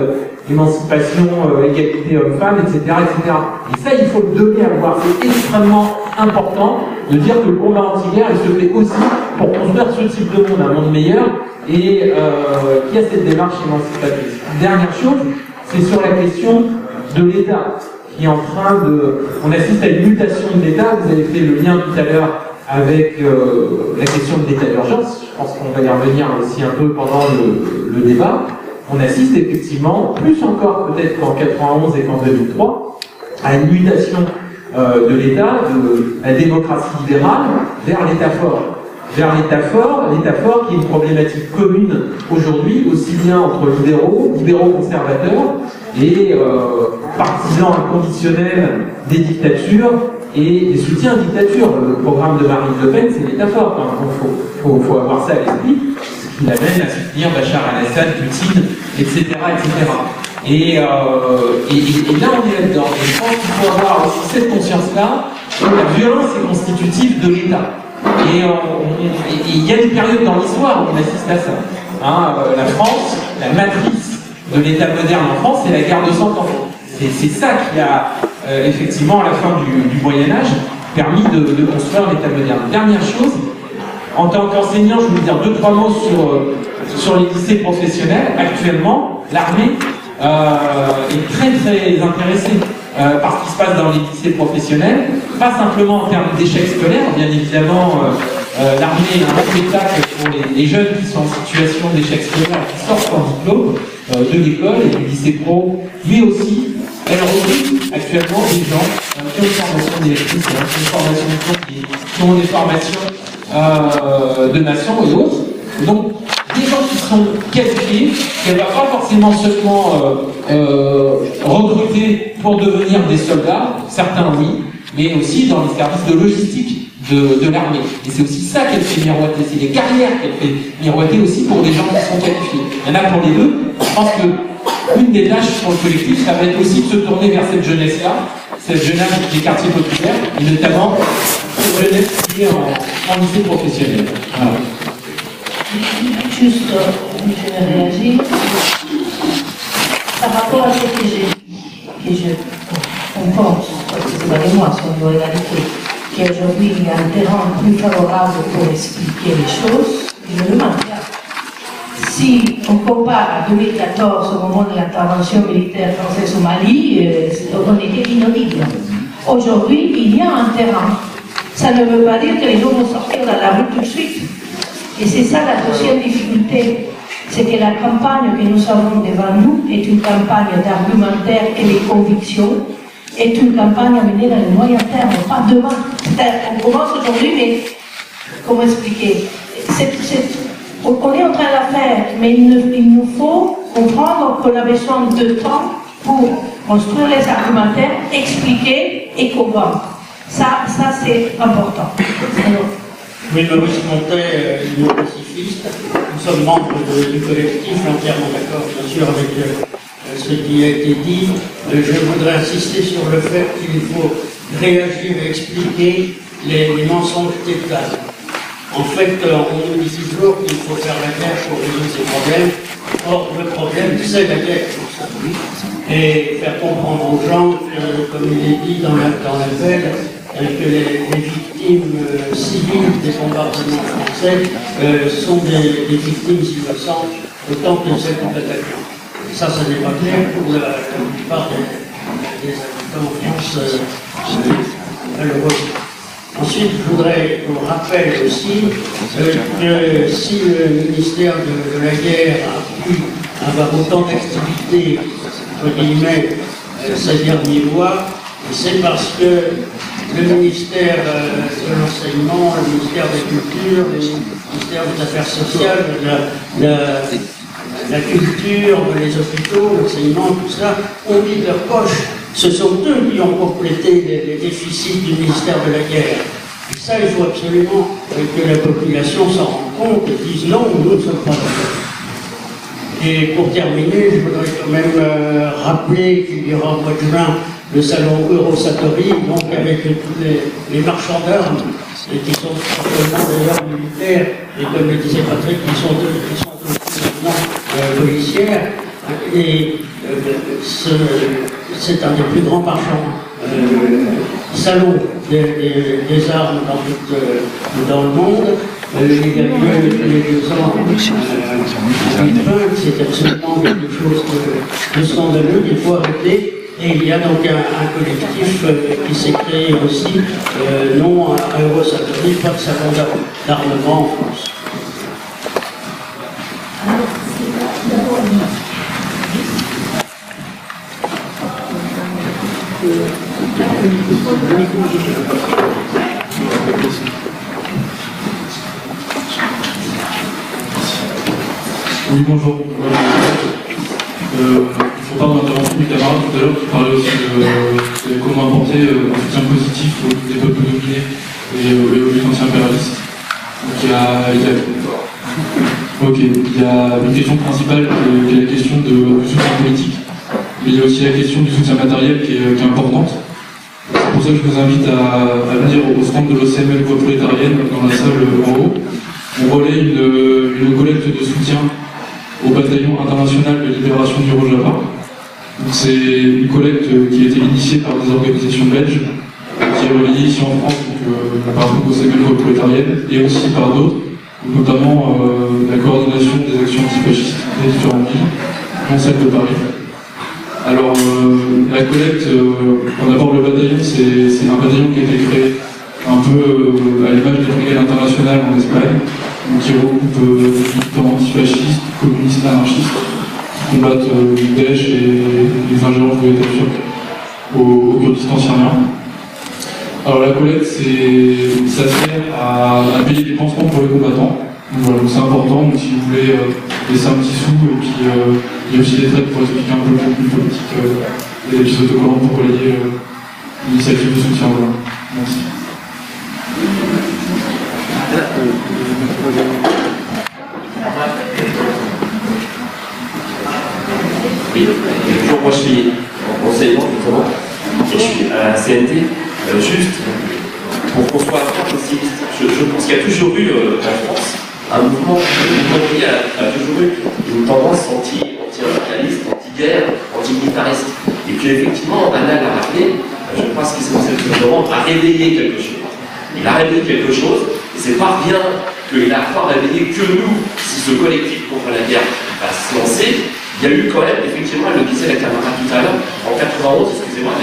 Speaker 11: l'émancipation, égalité homme-femme, etc., etc. Et ça, il faut le donner à voir. C'est extrêmement important de dire que le combat anti-guerre, il se fait aussi pour construire ce type de monde, un monde meilleur, et qui a cette démarche émancipatrice. Dernière chose, c'est sur la question de l'État, qui est en train de... On assiste à une mutation de l'État, vous avez fait le lien tout à l'heure avec la question de l'état d'urgence, je pense qu'on va y revenir aussi un peu pendant le débat. On assiste effectivement, plus encore peut-être qu'en 91 et qu'en 2003, à une mutation de l'État, de la démocratie libérale, vers l'État fort. Vers l'État fort qui est une problématique commune aujourd'hui, aussi bien entre libéraux conservateurs et partisans inconditionnels des dictatures et des soutiens à dictature. Le programme de Marine Le Pen, c'est l'État fort. Il faut avoir ça à l'esprit, ce qui l'amène à soutenir Bachar el-Assad, Poutine, etc. etc. Et là, on est là-dedans. Et je pense qu'il faut avoir aussi cette conscience-là que la violence est constitutive de l'État. Et il y a des périodes dans l'histoire où on assiste à ça. La France, la matrice de l'État moderne en France, c'est la guerre de 100 ans. C'est ça qui a, effectivement, à la fin du Moyen-Âge, permis de construire l'État moderne. Dernière chose, en tant qu'enseignant, je vais vous dire 2-3 mots sur les lycées professionnels. Actuellement, l'armée est très très intéressée par ce qui se passe dans les lycées professionnels, pas simplement en termes d'échecs scolaires, bien évidemment, l'armée est un spectacle pour les jeunes qui sont en situation d'échec scolaire et qui sortent en diplôme de l'école et du lycée pro, mais aussi, elle recrute actuellement des gens qui ont une formation d'électricien, qui ont une formation de pompier, qui ont des formations de maçons et autres. Donc, des gens qui sont qualifiés, qu'elle ne va pas forcément seulement recruter pour devenir des soldats, certains oui, mais aussi dans les services de logistique de l'armée. Et c'est aussi ça qu'elle fait miroiter, c'est les carrières qu'elle fait miroiter aussi pour des gens qui sont qualifiés. Il y en a pour les deux. Je pense qu'une des tâches pour le collectif, ça va être aussi de se tourner vers cette jeunesse-là, cette jeunesse des quartiers populaires, et notamment cette jeunesse qui est en lycée professionnel. Voilà.
Speaker 1: Juste, je vais réagir par rapport à ce que on pense, parce que c'est pas de moi, c'est une réalité, qu'aujourd'hui il y a un terrain plus favorable pour expliquer les choses. Je me demande, si on compare à 2014, au moment de l'intervention militaire française au Mali, on était inaudible. Aujourd'hui, il y a un terrain. Ça ne veut pas dire que les gens vont sortir dans la rue tout de suite. Et c'est ça la deuxième difficulté, c'est que la campagne que nous avons devant nous est une campagne d'argumentaire et de conviction, est une campagne à mener dans le moyen terme, pas demain. On commence aujourd'hui, mais comment expliquer? On est en train de la faire, mais il nous faut comprendre qu'on a besoin de temps pour construire les argumentaires, expliquer et convaincre. Ça c'est important. Alors,
Speaker 12: oui, Maurice Montet, néo-pacifiste. Nous sommes membres du collectif, entièrement d'accord, bien sûr, avec ce ce qui a été dit. Je voudrais insister sur le fait qu'il faut réagir et expliquer les mensonges d'État. En fait, on nous dit toujours qu'il faut faire la guerre pour résoudre ces problèmes. Or, le problème, c'est la guerre. Et faire comprendre aux gens, comme il est dit dans l'appel, que les victimes civiles des bombardements français sont des victimes innocentes autant que celles de l'attaquant. Ça n'est pas clair pour la plupart des habitants en France, malheureusement. Ensuite, je voudrais qu'on rappelle aussi que si le ministère de la Guerre a pu avoir autant d'activités, entre guillemets, ces derniers mois, c'est parce que le ministère de l'Enseignement, le ministère de la Culture, le ministère des Affaires sociales, la culture, les hôpitaux, l'enseignement, tout ça, ont mis de leur poche. Ce sont eux qui ont complété les déficits du ministère de la Guerre. Et ça, il faut absolument que la population s'en rende compte et dise non, nous ne sommes pas d'accord. Et pour terminer, je voudrais quand même rappeler qu'il y aura au mois de juin le salon Eurosatori, donc avec tous les marchands d'armes, et qui sont certainement d'ailleurs militaires, et comme le disait Patrick, qui sont aussi maintenant policières. Et c'est un des plus grands marchands salons des armes dans le monde. Il y a lieu tous les 2 ans c'est absolument quelque chose de scandaleux qu'il faut arrêter. Et il y a donc un collectif qui s'est créé aussi, non à Eurosatori, pas de salon d'armement en France.
Speaker 13: Oui, bonjour. Il faut pas d'intervention du camarade tout à l'heure qui parlait aussi de comment apporter un soutien positif aux peuples dominés et aux luttes anti-impérialistes. Donc il y a une question principale qui est la question du soutien politique. Mais il y a aussi la question du soutien matériel qui est importante. C'est pour ça que je vous invite à venir au stand de l'OCML Voix Prolétarienne dans la salle en haut. On relaie une collecte de soutien au bataillon international de libération du Rojava. C'est une collecte qui a été initiée par des organisations belges, qui est relayée ici en France, par le OCML Voix Prolétarienne, et aussi par d'autres, notamment la coordination des actions antifascistes des différentes villes, dont celle de Paris. Alors, la collecte, d'abord le bataillon, c'est un bataillon qui a été créé un peu à l'image des brigades internationales en Espagne, qui regroupe militants antifascistes, communistes, anarchistes, qui combattent Daesh et les ingérences de l'État turc au Kurdistan syrien. Alors la collecte, ça sert à payer des pansements pour les combattants. Voilà, donc c'est important, donc si vous voulez laisser un petit sou, et puis il y a aussi des traites pour expliquer un peu le contenu politique, il y a des petits autocollants pour relayer l'initiative de soutien. Voilà. Merci.
Speaker 14: Oui, bonjour, moi je suis enseignant justement, et je suis à la CNT. Juste pour qu'on soit pessimiste, je pense qu'il y a toujours eu en France un mouvement qui a toujours eu une tendance anti-impérialiste, anti-guerre, anti-militariste. Et puis effectivement, Anna l'a rappelé, je pense qu'il s'est passé le moment à réveiller quelque chose. Il a réveillé quelque chose, et c'est pas bien qu'il a pas réveillé que nous, si ce collectif contre la guerre va se lancer. Il y a eu quand même, effectivement, elle le disait la camarade tout à l'heure, en 91, excusez-moi,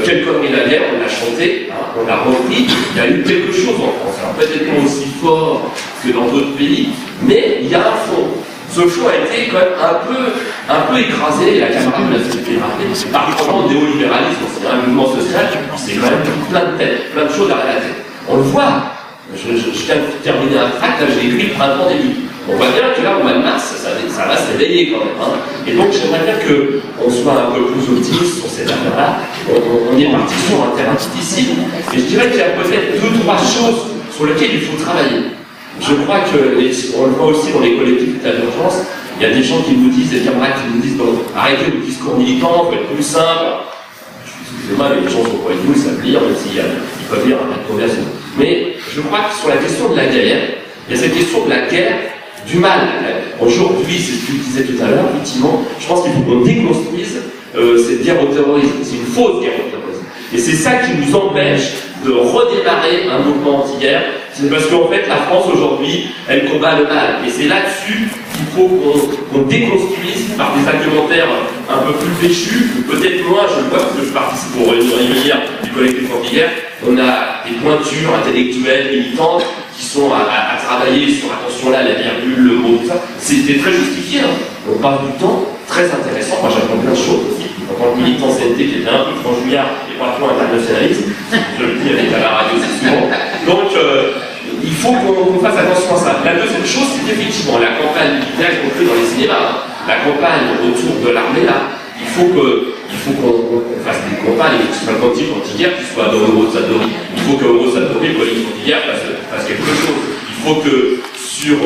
Speaker 14: quelle connerie la guerre, on l'a chanté, hein, on l'a repris, il y a eu quelque chose en France. Alors peut-être pas aussi fort que dans d'autres pays, mais il y a un fond. Ce fond a été quand même un peu écrasé, et la camarade l'a rappelé, par le mouvement néolibéralisme, c'est un mouvement social, c'est quand même plein de têtes, plein de choses à la tête. On le voit, je viens de terminer un tract, là j'ai écrit le printemps des luttes. On voit bien que là, au mois de mars, ça va se réveiller quand même. Hein. Et donc, j'aimerais bien qu'on soit un peu plus optimiste sur cette affaire-là. On est parti sur un terrain difficile. Et je dirais qu'il y a peut-être 2-3 choses sur lesquelles il faut travailler. Je crois que, on le voit aussi dans les collectifs d'état d'urgence, il y a des gens qui nous disent, des camarades qui nous disent, bon, arrêtez le discours discours militant, il faut être plus simple. Excusez-moi, mais les gens sont pas avec nous, ils savent lire, même s'ils peuvent lire un peu de conversion. Mais je crois que sur la question de la guerre, il y a cette question de la guerre, du mal. Aujourd'hui, c'est ce que je disais tout à l'heure, effectivement, je pense qu'il faut qu'on déconstruise cette guerre au terrorisme. C'est une fausse guerre au terrorisme. Et c'est ça qui nous empêche de redémarrer un mouvement anti-guerre. C'est parce qu'en fait, la France aujourd'hui, elle combat le mal. Et c'est là-dessus qu'il faut qu'on déconstruise par des argumentaires un peu plus péchus, ou peut-être moins, je le vois parce que je participe aux réunions régulières du collectif anti-guerre. On a des pointures intellectuelles, militantes, qui sont à travailler sur, attention là, la virgule, le mot, tout ça. C'était très justifié. Hein. On passe du temps, très intéressant. Moi, j'apprends plein de choses aussi. En tant que militant CNT qui était un peu franchouillard et pas trop internationaliste, je le dis avec à la radio, c'est souvent. Donc, il faut qu'on fasse attention à ça. La deuxième chose, c'est qu'effectivement, la campagne militaire, y compris dans les cinémas, la campagne autour de l'armée, là, il faut qu'on fasse des campagnes, c'est un collectif anti-guerre qui soit dans Euro Sadori. Il faut que Euro Sadori, le collectif anti-guerre, fasse quelque chose. Il faut que sur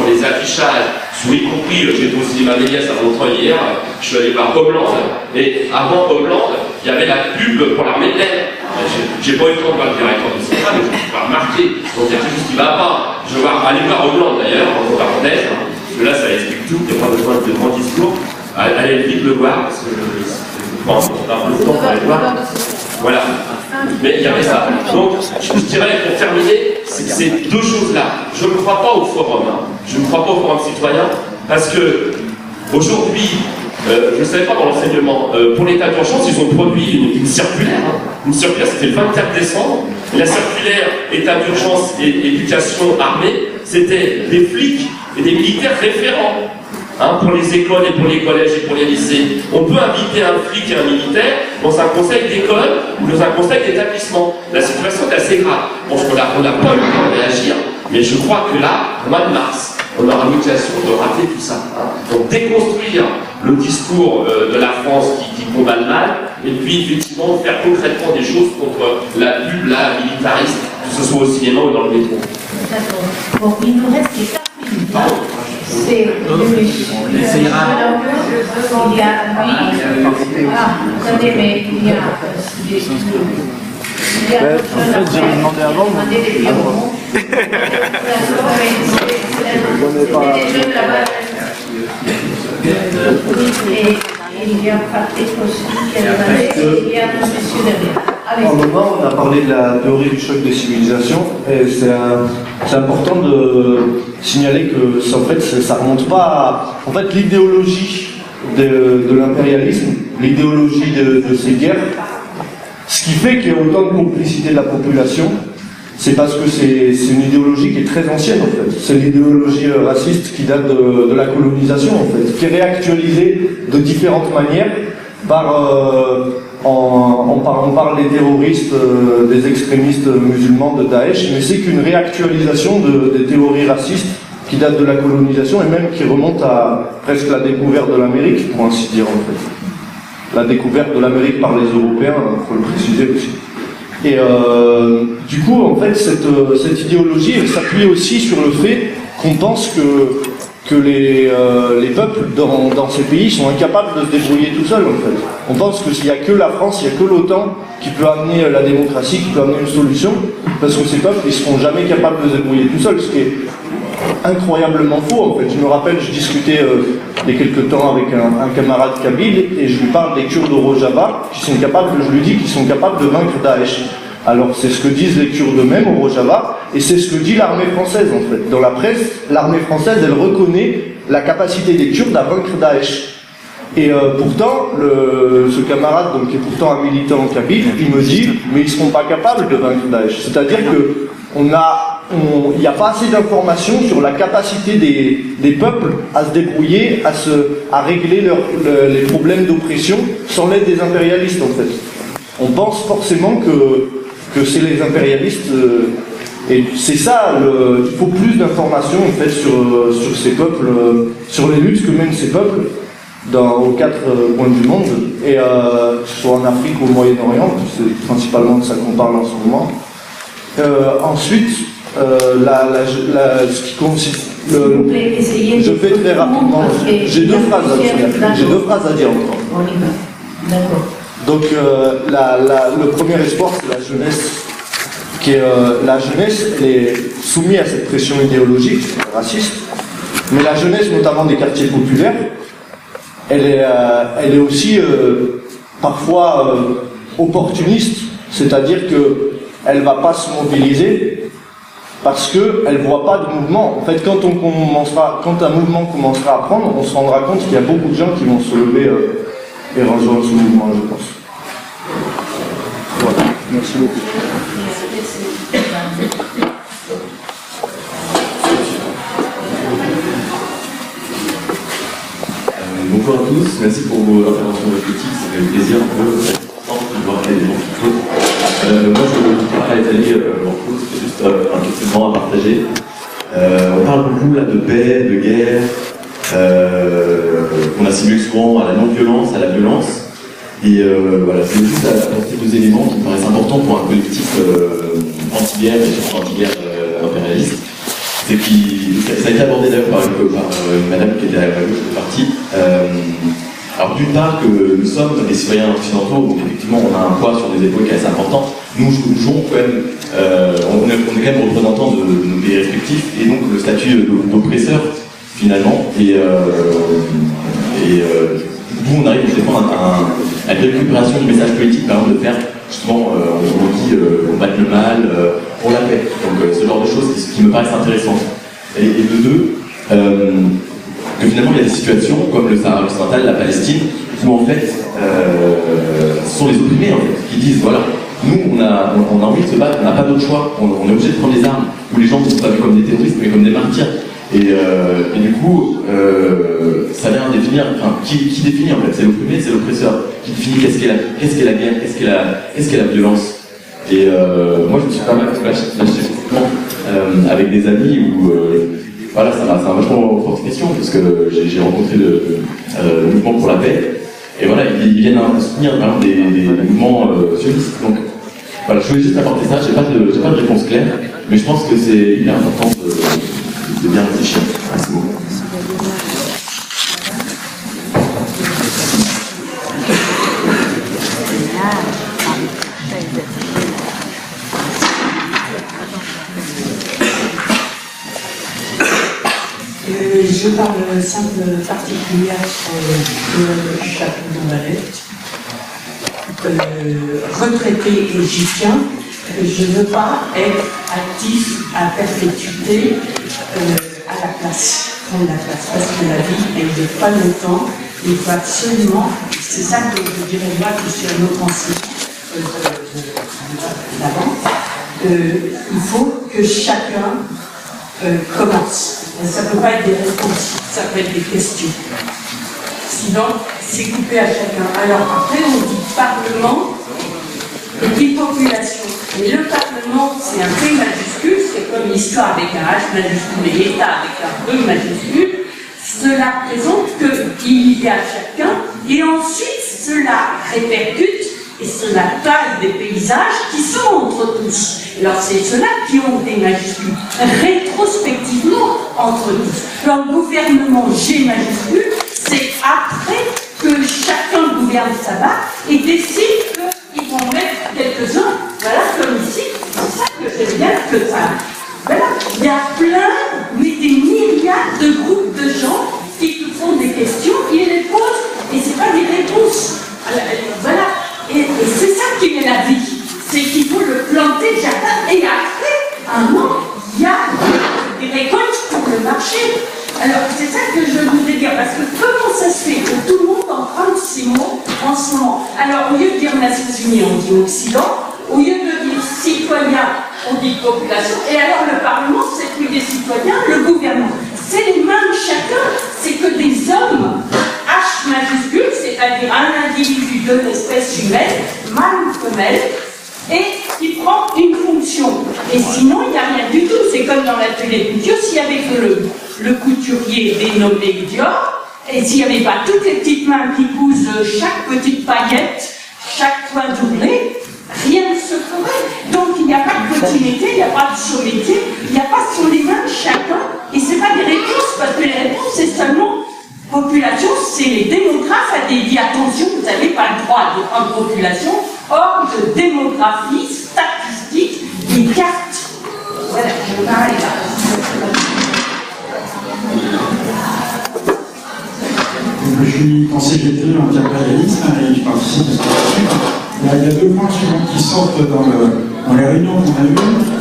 Speaker 14: les affichages, y compris, j'étais au cinéma Méliès à Montreuil hier, je suis allé voir Homeland, et avant Homeland, il y avait la pub pour l'armée de l'air. J'ai pas eu le temps de voir le directeur du cinéma, mais je me suis pas remarqué. Donc il y a quelque chose qui va pas. Je vais aller voir Homeland d'ailleurs, en parenthèse, hein, parce que là ça explique tout, il n'y a pas besoin de grands discours. Allez vite le voir, parce que je pense qu'on a un peu de temps pour aller le voir. Voilà. Mais il y avait ça. Donc, je dirais, pour terminer, c'est deux choses-là. Je ne crois pas au forum. Hein. Je ne crois pas au forum citoyen, parce que aujourd'hui, je ne savais pas dans l'enseignement, pour l'état d'urgence, ils ont produit une circulaire. Hein. Une circulaire, c'était le 24 décembre. La circulaire état d'urgence et éducation armée, c'était des flics et des militaires référents. Hein, pour les écoles et pour les collèges et pour les lycées. On peut inviter un flic et un militaire dans un conseil d'école ou dans un conseil d'établissement. La situation est assez grave. Je pense qu'on n'a pas eu le temps de réagir, mais je crois que là, au mois de mars, on aura l'occasion de rater tout ça. Hein. Donc déconstruire le discours de la France qui combat le mal, et puis effectivement faire concrètement des choses contre la pub, la militariste, que ce soit au cinéma ou dans le métro.
Speaker 1: D'accord. Bon, il nous reste 4 minutes.
Speaker 14: Pardon.
Speaker 1: C'est il y a attendez, mais il y a
Speaker 15: en fait, j'avais demandé avant.
Speaker 1: Il y a Patrick aussi qui a demandé, il y a un monsieur derrière.
Speaker 15: En moment, on a parlé de la théorie du choc des civilisations, et c'est important de signaler que en fait, ça remonte pas à en fait, l'idéologie de l'impérialisme, l'idéologie de ces guerres. Ce qui fait qu'il y a autant de complicité de la population, c'est parce que c'est une idéologie qui est très ancienne en fait. C'est l'idéologie raciste qui date de la colonisation en fait, qui est réactualisée de différentes manières par on parle des terroristes, des extrémistes musulmans de Daesh, mais c'est qu'une réactualisation des théories racistes qui datent de la colonisation et même qui remontent à presque la découverte de l'Amérique, pour ainsi dire en fait. La découverte de l'Amérique par les Européens, il faut le préciser aussi. Et du coup, en fait, cette idéologie, elle s'appuie aussi sur le fait qu'on pense que les peuples dans ces pays sont incapables de se débrouiller tout seuls, en fait. On pense qu'il n'y a que la France, il n'y a que l'OTAN qui peut amener la démocratie, qui peut amener une solution, parce que ces peuples, ils ne seront jamais capables de se débrouiller tout seuls, ce qui est incroyablement faux, en fait. Je me rappelle, je discutais il y a quelques temps avec un camarade kabyle, et je lui parle des Kurdes au Rojava, je lui dis qu'ils sont capables de vaincre Daesh. Alors c'est ce que disent les Kurdes eux-mêmes au Rojava, et c'est ce que dit l'armée française en fait. Dans la presse, l'armée française, elle reconnaît la capacité des Kurdes à vaincre Daesh. Et pourtant, ce camarade, donc, qui est pourtant un militant kabyle, il me dit, mais ils ne seront pas capables de vaincre Daesh. C'est-à-dire que il n'y a pas assez d'informations sur la capacité des peuples à se débrouiller, à régler les problèmes d'oppression sans l'aide des impérialistes en fait. On pense forcément que c'est les impérialistes, et c'est ça, il faut plus d'informations en fait sur ces peuples, sur les luttes que mènent ces peuples aux 4 coins du monde, et soit en Afrique ou au Moyen-Orient, c'est principalement de ça qu'on parle en ce moment. Ensuite,
Speaker 1: S'il vous plaît, essayez
Speaker 15: je fais très rapidement. J'ai deux phrases à dire encore.
Speaker 1: On y va. D'accord.
Speaker 15: Donc le premier espoir, c'est la jeunesse. La jeunesse, elle est soumise à cette pression idéologique raciste, mais la jeunesse, notamment des quartiers populaires, elle est aussi parfois opportuniste, c'est-à-dire qu'elle ne va pas se mobiliser parce qu'elle ne voit pas de mouvement. En fait, quand un mouvement commencera à prendre, on se rendra compte qu'il y a beaucoup de gens qui vont se lever et rejoindre ce mouvement, je pense. Voilà, merci beaucoup.
Speaker 16: Bonjour à tous, merci pour vos interventions réflexives, ça fait plaisir un peu de voir qu'il y a des gens qui posent. Moi je ne voudrais pas étaler beaucoup, c'est juste un questionnement à partager. On parle beaucoup là de paix, de guerre, qu'on assimile souvent à la non-violence, à la violence. Et voilà, je voulais juste apporter deux éléments qui me paraissent importants pour un collectif anti-guerre et surtout anti-guerre impérialiste. C'est ça a été abordé d'ailleurs par une madame qui était à la gauche de parti. Alors d'une part que nous sommes des citoyens occidentaux, donc effectivement on a un poids sur des épaules qui est assez important. Nous jouons quand même, on est quand même représentants de nos pays respectifs et donc le statut d'oppresseur finalement. D'où on arrive à défendre une récupération du message politique, par exemple de faire justement, on dit combattre le mal pour la paix. Donc ce genre de choses qui me paraissent intéressantes. Et de deux, que finalement il y a des situations comme le Sahara occidental, la Palestine, où en fait ce sont les opprimés en fait, qui disent voilà, nous on a envie de se battre, on n'a pas d'autre choix, on est obligé de prendre les armes, où les gens ne sont pas vus comme des terroristes mais comme des martyrs. Et du coup, ça vient définir, enfin, qui définit en fait, c'est l'opprimé, c'est l'oppresseur, qui définit qu'est-ce qu'est la guerre, qu'est-ce qu'est la violence. Et moi je me suis pas mal lâché avec des amis où voilà, ça m'a vachement porté question parce que j'ai rencontré le mouvement pour la paix et voilà, ils viennent soutenir par exemple, des mouvements sionistes. Donc voilà, je voulais juste apporter ça, j'ai pas de réponse claire, mais je pense que c'est hyper important de bien réfléchir. Merci beaucoup.
Speaker 17: Je parle simple particulière de Château-Valette, retraité égyptien. Je ne veux pas être actif à perpétuité à la place, prendre la place, parce que la vie, elle ne dure pas longtemps. Il faut absolument, c'est ça que je dirais moi qui suis un autre enseignant d'avant, il faut que chacun commence. Ça ne peut pas être des réponses, ça peut être des questions. Sinon, c'est coupé à chacun. Alors après, on dit Parlement et puis population. Mais le Parlement, c'est un P majuscule, c'est comme l'histoire avec un H majuscule et l'État avec un E majuscule. Cela représente qu'il y a chacun, et ensuite cela répercute et cela taille des paysages qui sont entre tous. Alors c'est ceux-là qui ont des majuscules, rétrospectivement entre tous. Le gouvernement G majuscule, c'est après que chacun gouverne sa barre et décide qu'ils vont mettre quelques-uns, voilà, comme ici, c'est ça que j'aime bien, que ça. Voilà, il y a plein, mais des myriades de groupes de gens qui te font des questions, ils les posent, et c'est pas des réponses. Alors, voilà, et c'est ça qui est la vie. C'est qu'il faut le planter le jardin et après, un an, il y a des récoltes pour le marché. Alors c'est ça que je voulais dire, parce que comment ça se fait que tout le monde emprunte ces mots en ce moment? Alors au lieu de dire Nations Unies, on dit Occident, au lieu de dire citoyens, on dit population, et alors le Parlement, c'est plus des citoyens, le gouvernement. C'est les mains de chacun, c'est que des hommes, H majuscule, c'est-à-dire un individu de l'espèce humaine, mâle ou femelle, et qui prend une fonction. Et sinon, il n'y a rien du tout. C'est comme dans l'atelier de couture, s'il n'y avait que le couturier dénommé Dior, et s'il n'y avait pas toutes les petites mains qui cousent chaque petite paillette, chaque point d'ouvrier, rien ne se ferait. Donc il n'y a pas de petit métier, il n'y a pas de sous-métier, il n'y a pas sur les mains de chacun Et ce n'est pas des réponses, parce que les réponses, c'est seulement population, c'est les démographes à dit attention, vous n'avez pas le droit de prendre population, hors de démographie, statistique et carte. Voilà, je vais parler là.
Speaker 18: Je suis en CGT, anti-impérialiste, et je participe à cette étude. Il y a deux points suivants qui sortent dans les réunions qu'on a eues.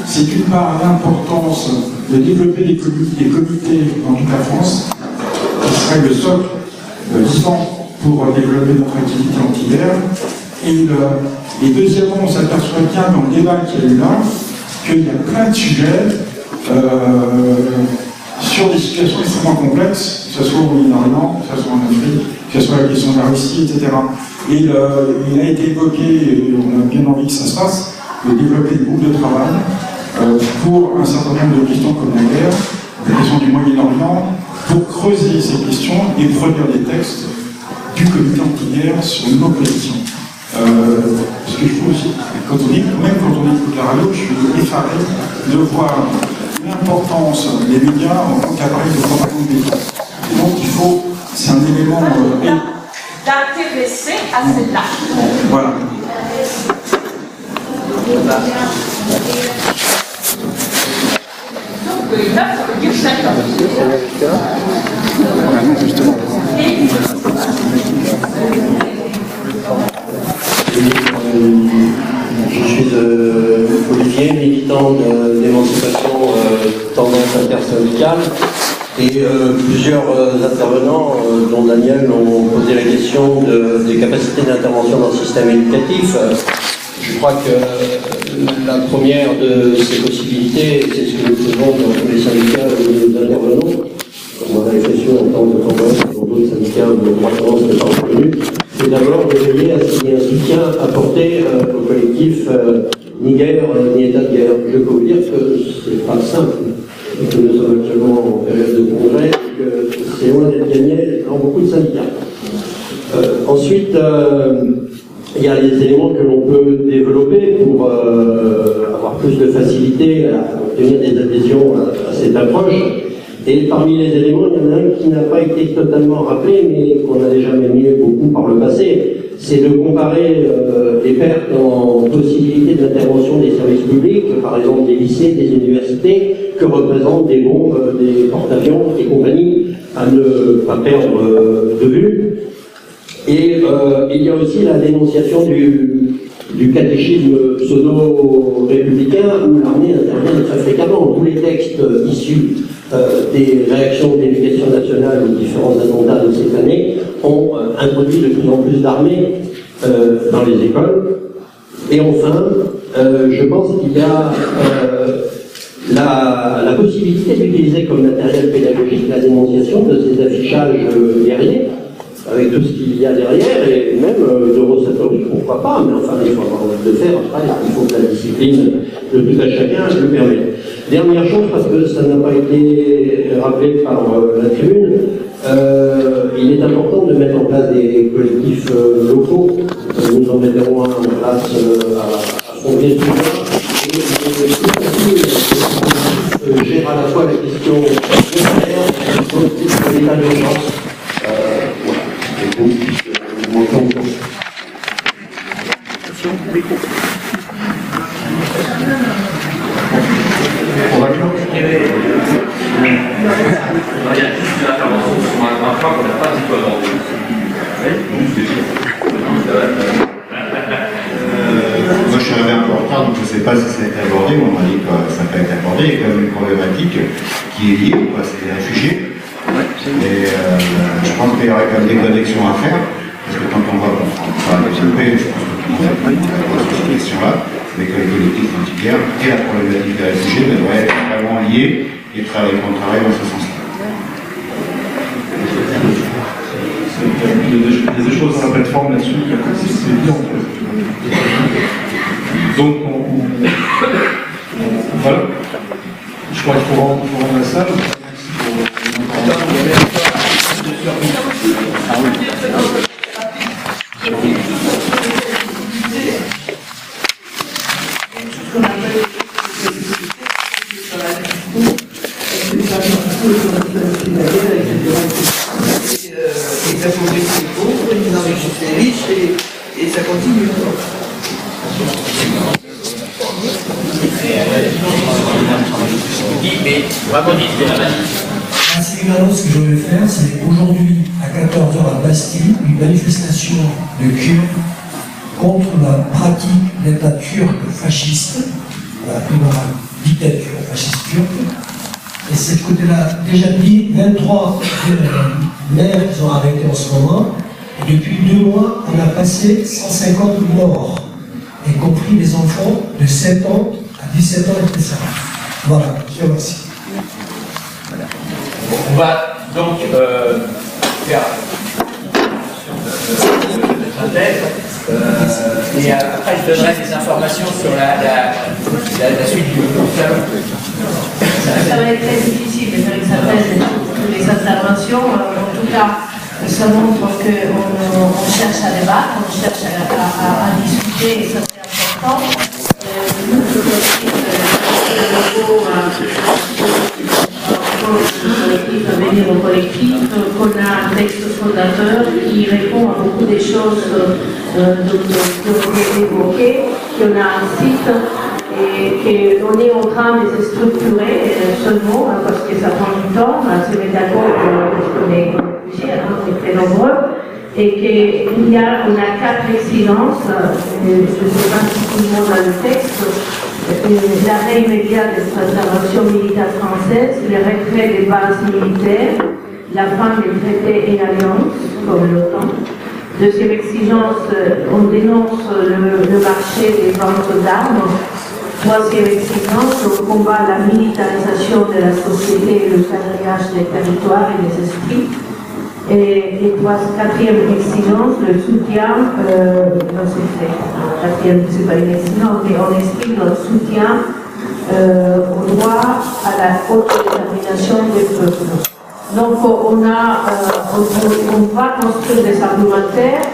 Speaker 18: C'est d'une part l'importance de développer des comités dans toute la France, qui serait le socle vivant pour développer notre activité anti-guerre. Et deuxièmement, on s'aperçoit bien dans le débat qu'il y a eu là, qu'il y a plein de sujets sur des situations extrêmement complexes, que ce soit au Moyen-Orient, que ce soit en Afrique, que ce soit la question de la Russie, etc. Et il a été évoqué, et on a bien envie que ça se fasse, de développer des groupes de travail pour un certain nombre de questions comme la guerre, la question du Moyen-Orient, pour creuser ces questions et produire des textes du comité anti-guerre sur nos positions. Parce que je trouve aussi, même quand on écoute la radio, je suis effaré de voir l'importance des médias en tant qu'appareil de propagande média. Et donc il faut, c'est un élément
Speaker 17: d'intéresser à celle-là.
Speaker 18: Voilà.
Speaker 17: Donc là, ça veut dire chacun.
Speaker 19: Je suis Olivier, militant d'émancipation tendance intersyndicale, et plusieurs intervenants, dont Daniel, ont posé la question des capacités d'intervention dans le système éducatif. Je crois que la première de ces possibilités, c'est ce que nous faisons dans tous les syndicats où nous intervenons. On a l'impression en tant que tendance pour d'autres syndicats où le droit de tendance n'est pas reconnu. C'est d'abord de veiller à ce qu'il y ait un soutien apporté au collectif ni guerre ni état de guerre. Je peux vous dire que c'est pas simple, que nous sommes actuellement en période de congrès et que c'est loin d'être gagné dans beaucoup de syndicats. Ensuite, il y a les éléments que l'on peut développer pour avoir plus de facilité à obtenir des adhésions à cette approche. Et parmi les éléments, il y en a un qui n'a pas été totalement rappelé, mais qu'on a déjà mené beaucoup par le passé. C'est de comparer les pertes en possibilité d'intervention des services publics, par exemple des lycées, des universités, que représentent des bombes, des porte-avions et compagnie, à ne pas perdre de vue. Et il y a aussi la dénonciation du catéchisme pseudo-républicain où l'armée intervient très fréquemment. Tous les textes issus des réactions de l'éducation nationale aux différents attentats de cette année ont introduit de plus en plus d'armées dans les écoles. Et enfin, je pense qu'il y a la possibilité d'utiliser comme matériel pédagogique la dénonciation de ces affichages guerriers, avec tout ce qu'il y a derrière, et même d'Eurosatory, pourquoi pas, mais enfin, il faut avoir envie de le faire, après, il faut que la discipline de tout à chacun le permette. Dernière chose, parce que ça n'a pas été rappelé par la tribune, il est important de mettre en place des collectifs locaux. Nous en mettrons un en place à fonder tout ça. Gère à la fois la question militaire et de l'état d'urgence.
Speaker 14: On va clôturer. Il y a juste une intervention sur un point qu'on n'a pas du tout abordé.
Speaker 20: Moi je suis arrivé un peu en retard, donc je ne sais pas si ça a été abordé, mais on m'a dit que ça n'a pas été abordé. Il y a quand même une problématique qui est liée au passé des réfugiés. Et je pense qu'il y aurait quand même des connexions à faire, parce que quand on va développer, je pense que tout le monde a sur cette question-là, avec les collectifs anti-guerre et la problématique des réfugiés devrait être vraiment liée et qu'on travaille dans ce sens-là.
Speaker 9: Il y a des choses dans la plateforme là-dessus, c'est bien en fait. Donc, voilà. Je crois qu'il faut rendre la salle.
Speaker 1: Ce qu'on appelle
Speaker 21: c'est riche et ça continue.
Speaker 5: Ainsi également, ce que je vais faire, c'est aujourd'hui à 14h à Bastille, une manifestation de Kurdes contre la pratique d'État turc fasciste, la dictature fasciste turque. Et c'est ce côté-là, déjà dit, 23 maires qui sont arrêtés en ce moment. Et depuis 2 mois, on a passé 150 morts, y compris les enfants de 7 ans à 17 ans et ça. Voilà, je vous remercie.
Speaker 2: On va donc faire une synthèse et après je donnerai des informations sur la suite du conférence.
Speaker 1: Ça va être très difficile de faire une synthèse de toutes les interventions. En tout cas, ça montre qu'on cherche à débattre, on cherche à discuter et ça c'est important. Nous, venir au collectif, qu'on a un texte fondateur qui répond à beaucoup des choses qui ont été évoquées, qu'on a un site et qu'on est en train de se structurer seulement parce que ça prend du temps, se mettre d'accord parce qu'on est plusieurs, on est très nombreux, et qu'on a 4 exigences, je ne sais pas si tout le monde a le texte. L'arrêt immédiat de cette intervention militaire française, le retrait des bases militaires, la fin des traités et alliances, comme l'OTAN. Deuxième exigence, on dénonce le marché des ventes d'armes. Troisième exigence, on combat la militarisation de la société et le salariage des territoires et des esprits. Et quatrième exigence, le soutien, quatrième, c'est pas une exigence, mais on exprime notre soutien au droit à la autodétermination des peuples. Donc on va construire des argumentaires,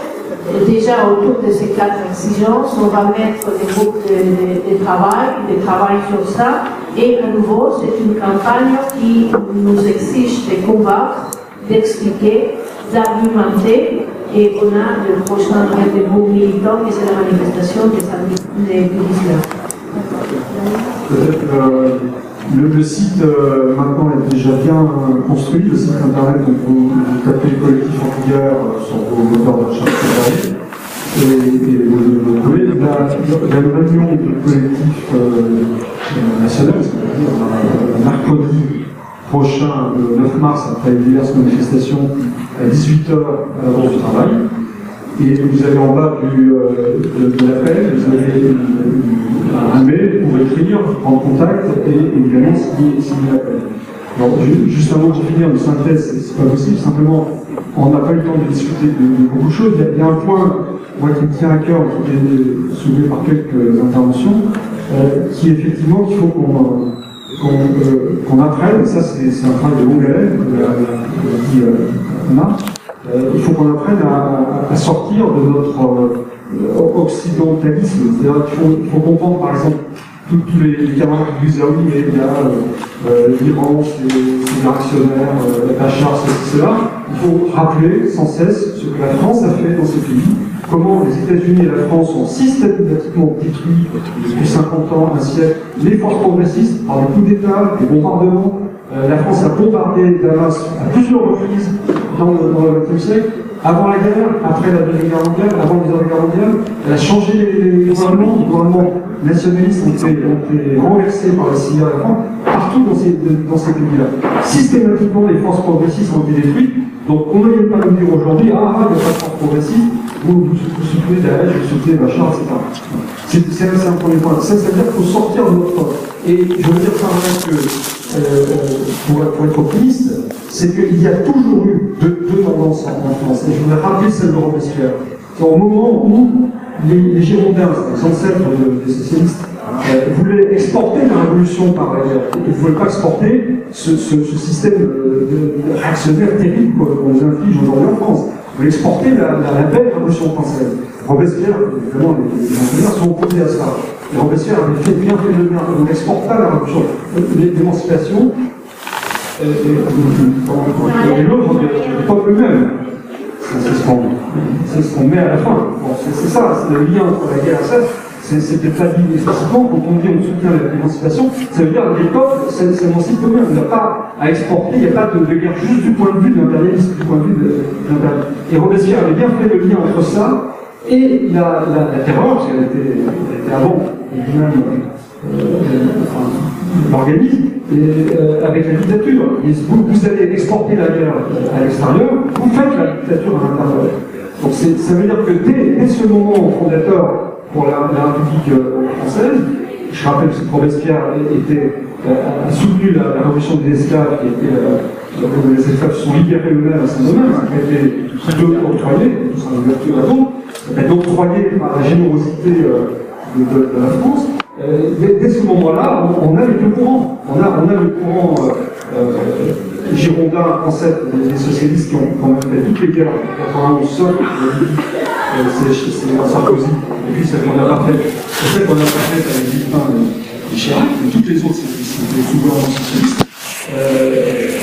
Speaker 1: et déjà autour de ces 4 exigences, on va mettre des groupes de travail sur ça, et à nouveau, c'est une campagne qui nous exige de combattre, d'expliquer, d'argumenter, et on a le prochain rendez-vous militant qui c'est la manifestation des samedi 19.
Speaker 9: Peut-être le site maintenant est déjà bien construit, le site internet, donc vous tapez le collectif en vigueur sur vos moteurs de recherche préférés et vous trouvez la réunion du collectif national, c'est-à-dire mercredi prochain, le 9 mars, après diverses manifestations, à 18h à l'avance du travail. Et vous avez en bas de l'appel, vous avez un mail pour écrire, prendre contact et évidemment signer l'appel. Alors, juste avant de finir une synthèse, c'est pas possible, simplement, on n'a pas eu le temps de discuter de beaucoup de choses. Il y a un point, moi, qui me tient à cœur, qui est soulevé par quelques interventions, qui est effectivement qu'il faut qu'on apprenne, et ça c'est un travail de longue haleine qu'on a, il faut qu'on apprenne à sortir de notre occidentalisme. C'est-à-dire qu'il faut comprendre, par exemple, tous les camarades qui disent ah oui, mais il y a l'Iran, c'est réactionnaire, Bachar, cela. Il faut rappeler sans cesse ce que la France a fait dans ces pays, comment les États-Unis et la France ont systématiquement détruit depuis 50 ans, un siècle, les forces progressistes par le coup d'État, les bombardements. La France a bombardé Damas à plusieurs reprises dans le XXe siècle. Avant la guerre, après la Deuxième Guerre mondiale, avant la Deuxième Guerre mondiale, elle a changé les gouvernements. Les gouvernements nationalistes ont été renversés par la CIA et la France, partout dans ces pays-là. Systématiquement, les forces progressistes ont été détruites. Donc, on ne vient pas nous dire aujourd'hui, ah, il n'y a pas de force progressiste, vous soutenez Daesh, vous soutenez Bachar, etc. C'est un premier point. Ça veut dire qu'il faut sortir de notre... Et je veux dire par là que, pour être optimiste, c'est qu'il y a toujours eu deux tendances en France. Et je voudrais rappeler celle de Robespierre. Au moment où les Girondins, les ancêtres des socialistes, voulaient exporter la révolution par ailleurs. Ils ne voulaient pas exporter ce système réactionnaire terrible qu'on nous inflige aujourd'hui en France. Ils voulaient exporter la belle révolution française. Robespierre, évidemment, les ingénieurs sont opposés à ça. Et Robespierre avait fait bien le bien. On n'exporte pas la révolution. L'émancipation et l'autre, le peuple même. c'est ce qu'on met à la fin. Bon, c'est ça, c'est le lien entre la guerre et ça. C'est peut-être pas dit explicitement, quand on dit on soutient l'émancipation, ça veut dire que les peuples s'émancipent eux-mêmes. Il n'y a pas à exporter, il n'y a pas de guerre juste du point de vue de l'impérialisme, du point de vue de l'impérialisme. Et Robespierre avait bien fait le lien entre ça et la terreur, parce qu'elle était avant, lui-même l'organisme, avec la dictature. Et vous allez exporter la guerre à l'extérieur, vous faites la dictature à l'intérieur. Donc ça veut dire que dès ce moment fondateur, pour la République française, je rappelle que Robespierre a soutenu la révolution des esclaves, qui était les esclaves sont libérés eux-mêmes à Saint-Domingue, qui a été octroyé, tout ça a été octroyé par la générosité de la France. Dès ce moment-là, on a les deux courants. On a le courant girondin, ancêtre des socialistes qui ont quand même fait toutes les guerres en 91, sauf c'est Sarkozy, et puis celle qu'on n'a pas faite avec Villepin et Chirac, mais toutes les autres, c'est des sous-gouvernements socialistes.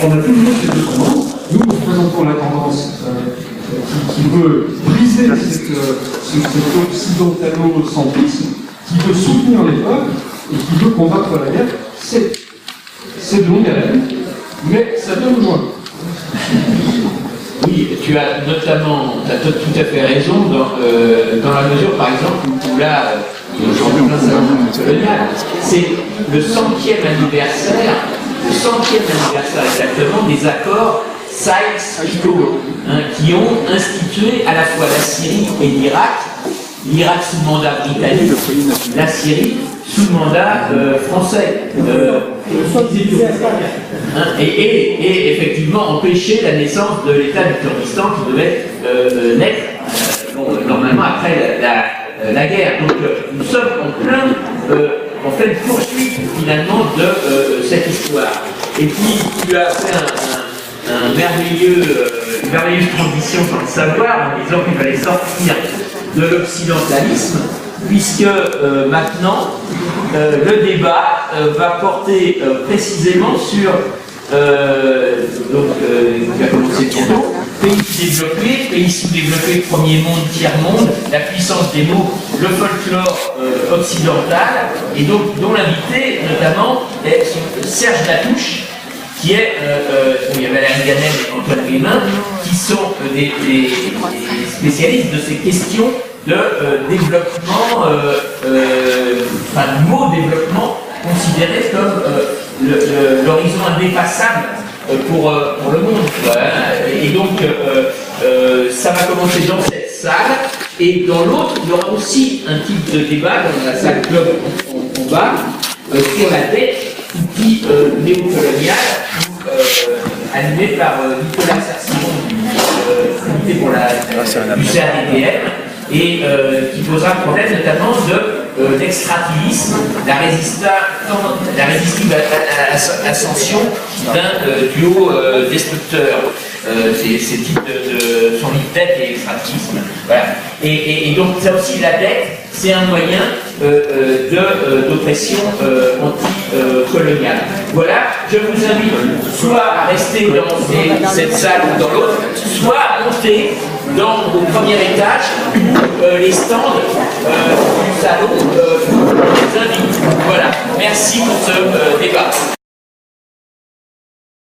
Speaker 9: On a toujours ces deux tendances. Nous représentons la tendance qui veut briser cet occidentalo-centrisme, qui veut soutenir les peuples et qui veut combattre la guerre. C'est de longue haleine, mais ça donne loin.
Speaker 2: Oui, tu as tout à fait raison dans la mesure, par exemple, où là, c'est le 100e anniversaire exactement des accords Sykes-Picot, qui ont institué à la fois la Syrie et l'Irak sous mandat britannique, la Syrie sous mandat français. Et effectivement empêcher la naissance de l'État du Kurdistan qui devait naître normalement après la guerre. Donc nous sommes en pleine poursuite finalement de cette histoire. Et puis tu as fait une merveilleuse transition sans le savoir en disant qu'il fallait sortir de l'occidentalisme, puisque maintenant le débat va porter précisément sur qui va commencer bientôt, pays développés, pays sous-développés, premier monde, tiers-monde, la puissance des mots, le folklore occidental, et donc dont l'invité notamment est Serge Latouche, qui est, il y avait Alain Ganel et Antoine Guémin, qui sont des spécialistes de ces questions de développement, enfin le mot développement considéré comme l'horizon indépassable pour le monde. Et donc ça va commencer dans cette salle, et dans l'autre, il y aura aussi un type de débat dans la salle club en bas, sur la dette, outil néocolonial, animé par Nicolas Sersimon du comité pour du CRDTM, et qui posera le problème notamment de l'extractivisme, la résistive ascension d'un duo destructeur. Ces types sont les dettes et l'extractivisme. Voilà. Et donc ça aussi, la dette, c'est un moyen d'oppression anticoloniale. Voilà, je vous invite soit à rester dans cette salle ou dans l'autre, soit à monter au premier étage où les stands du salon vous invitent. Voilà, merci pour ce débat.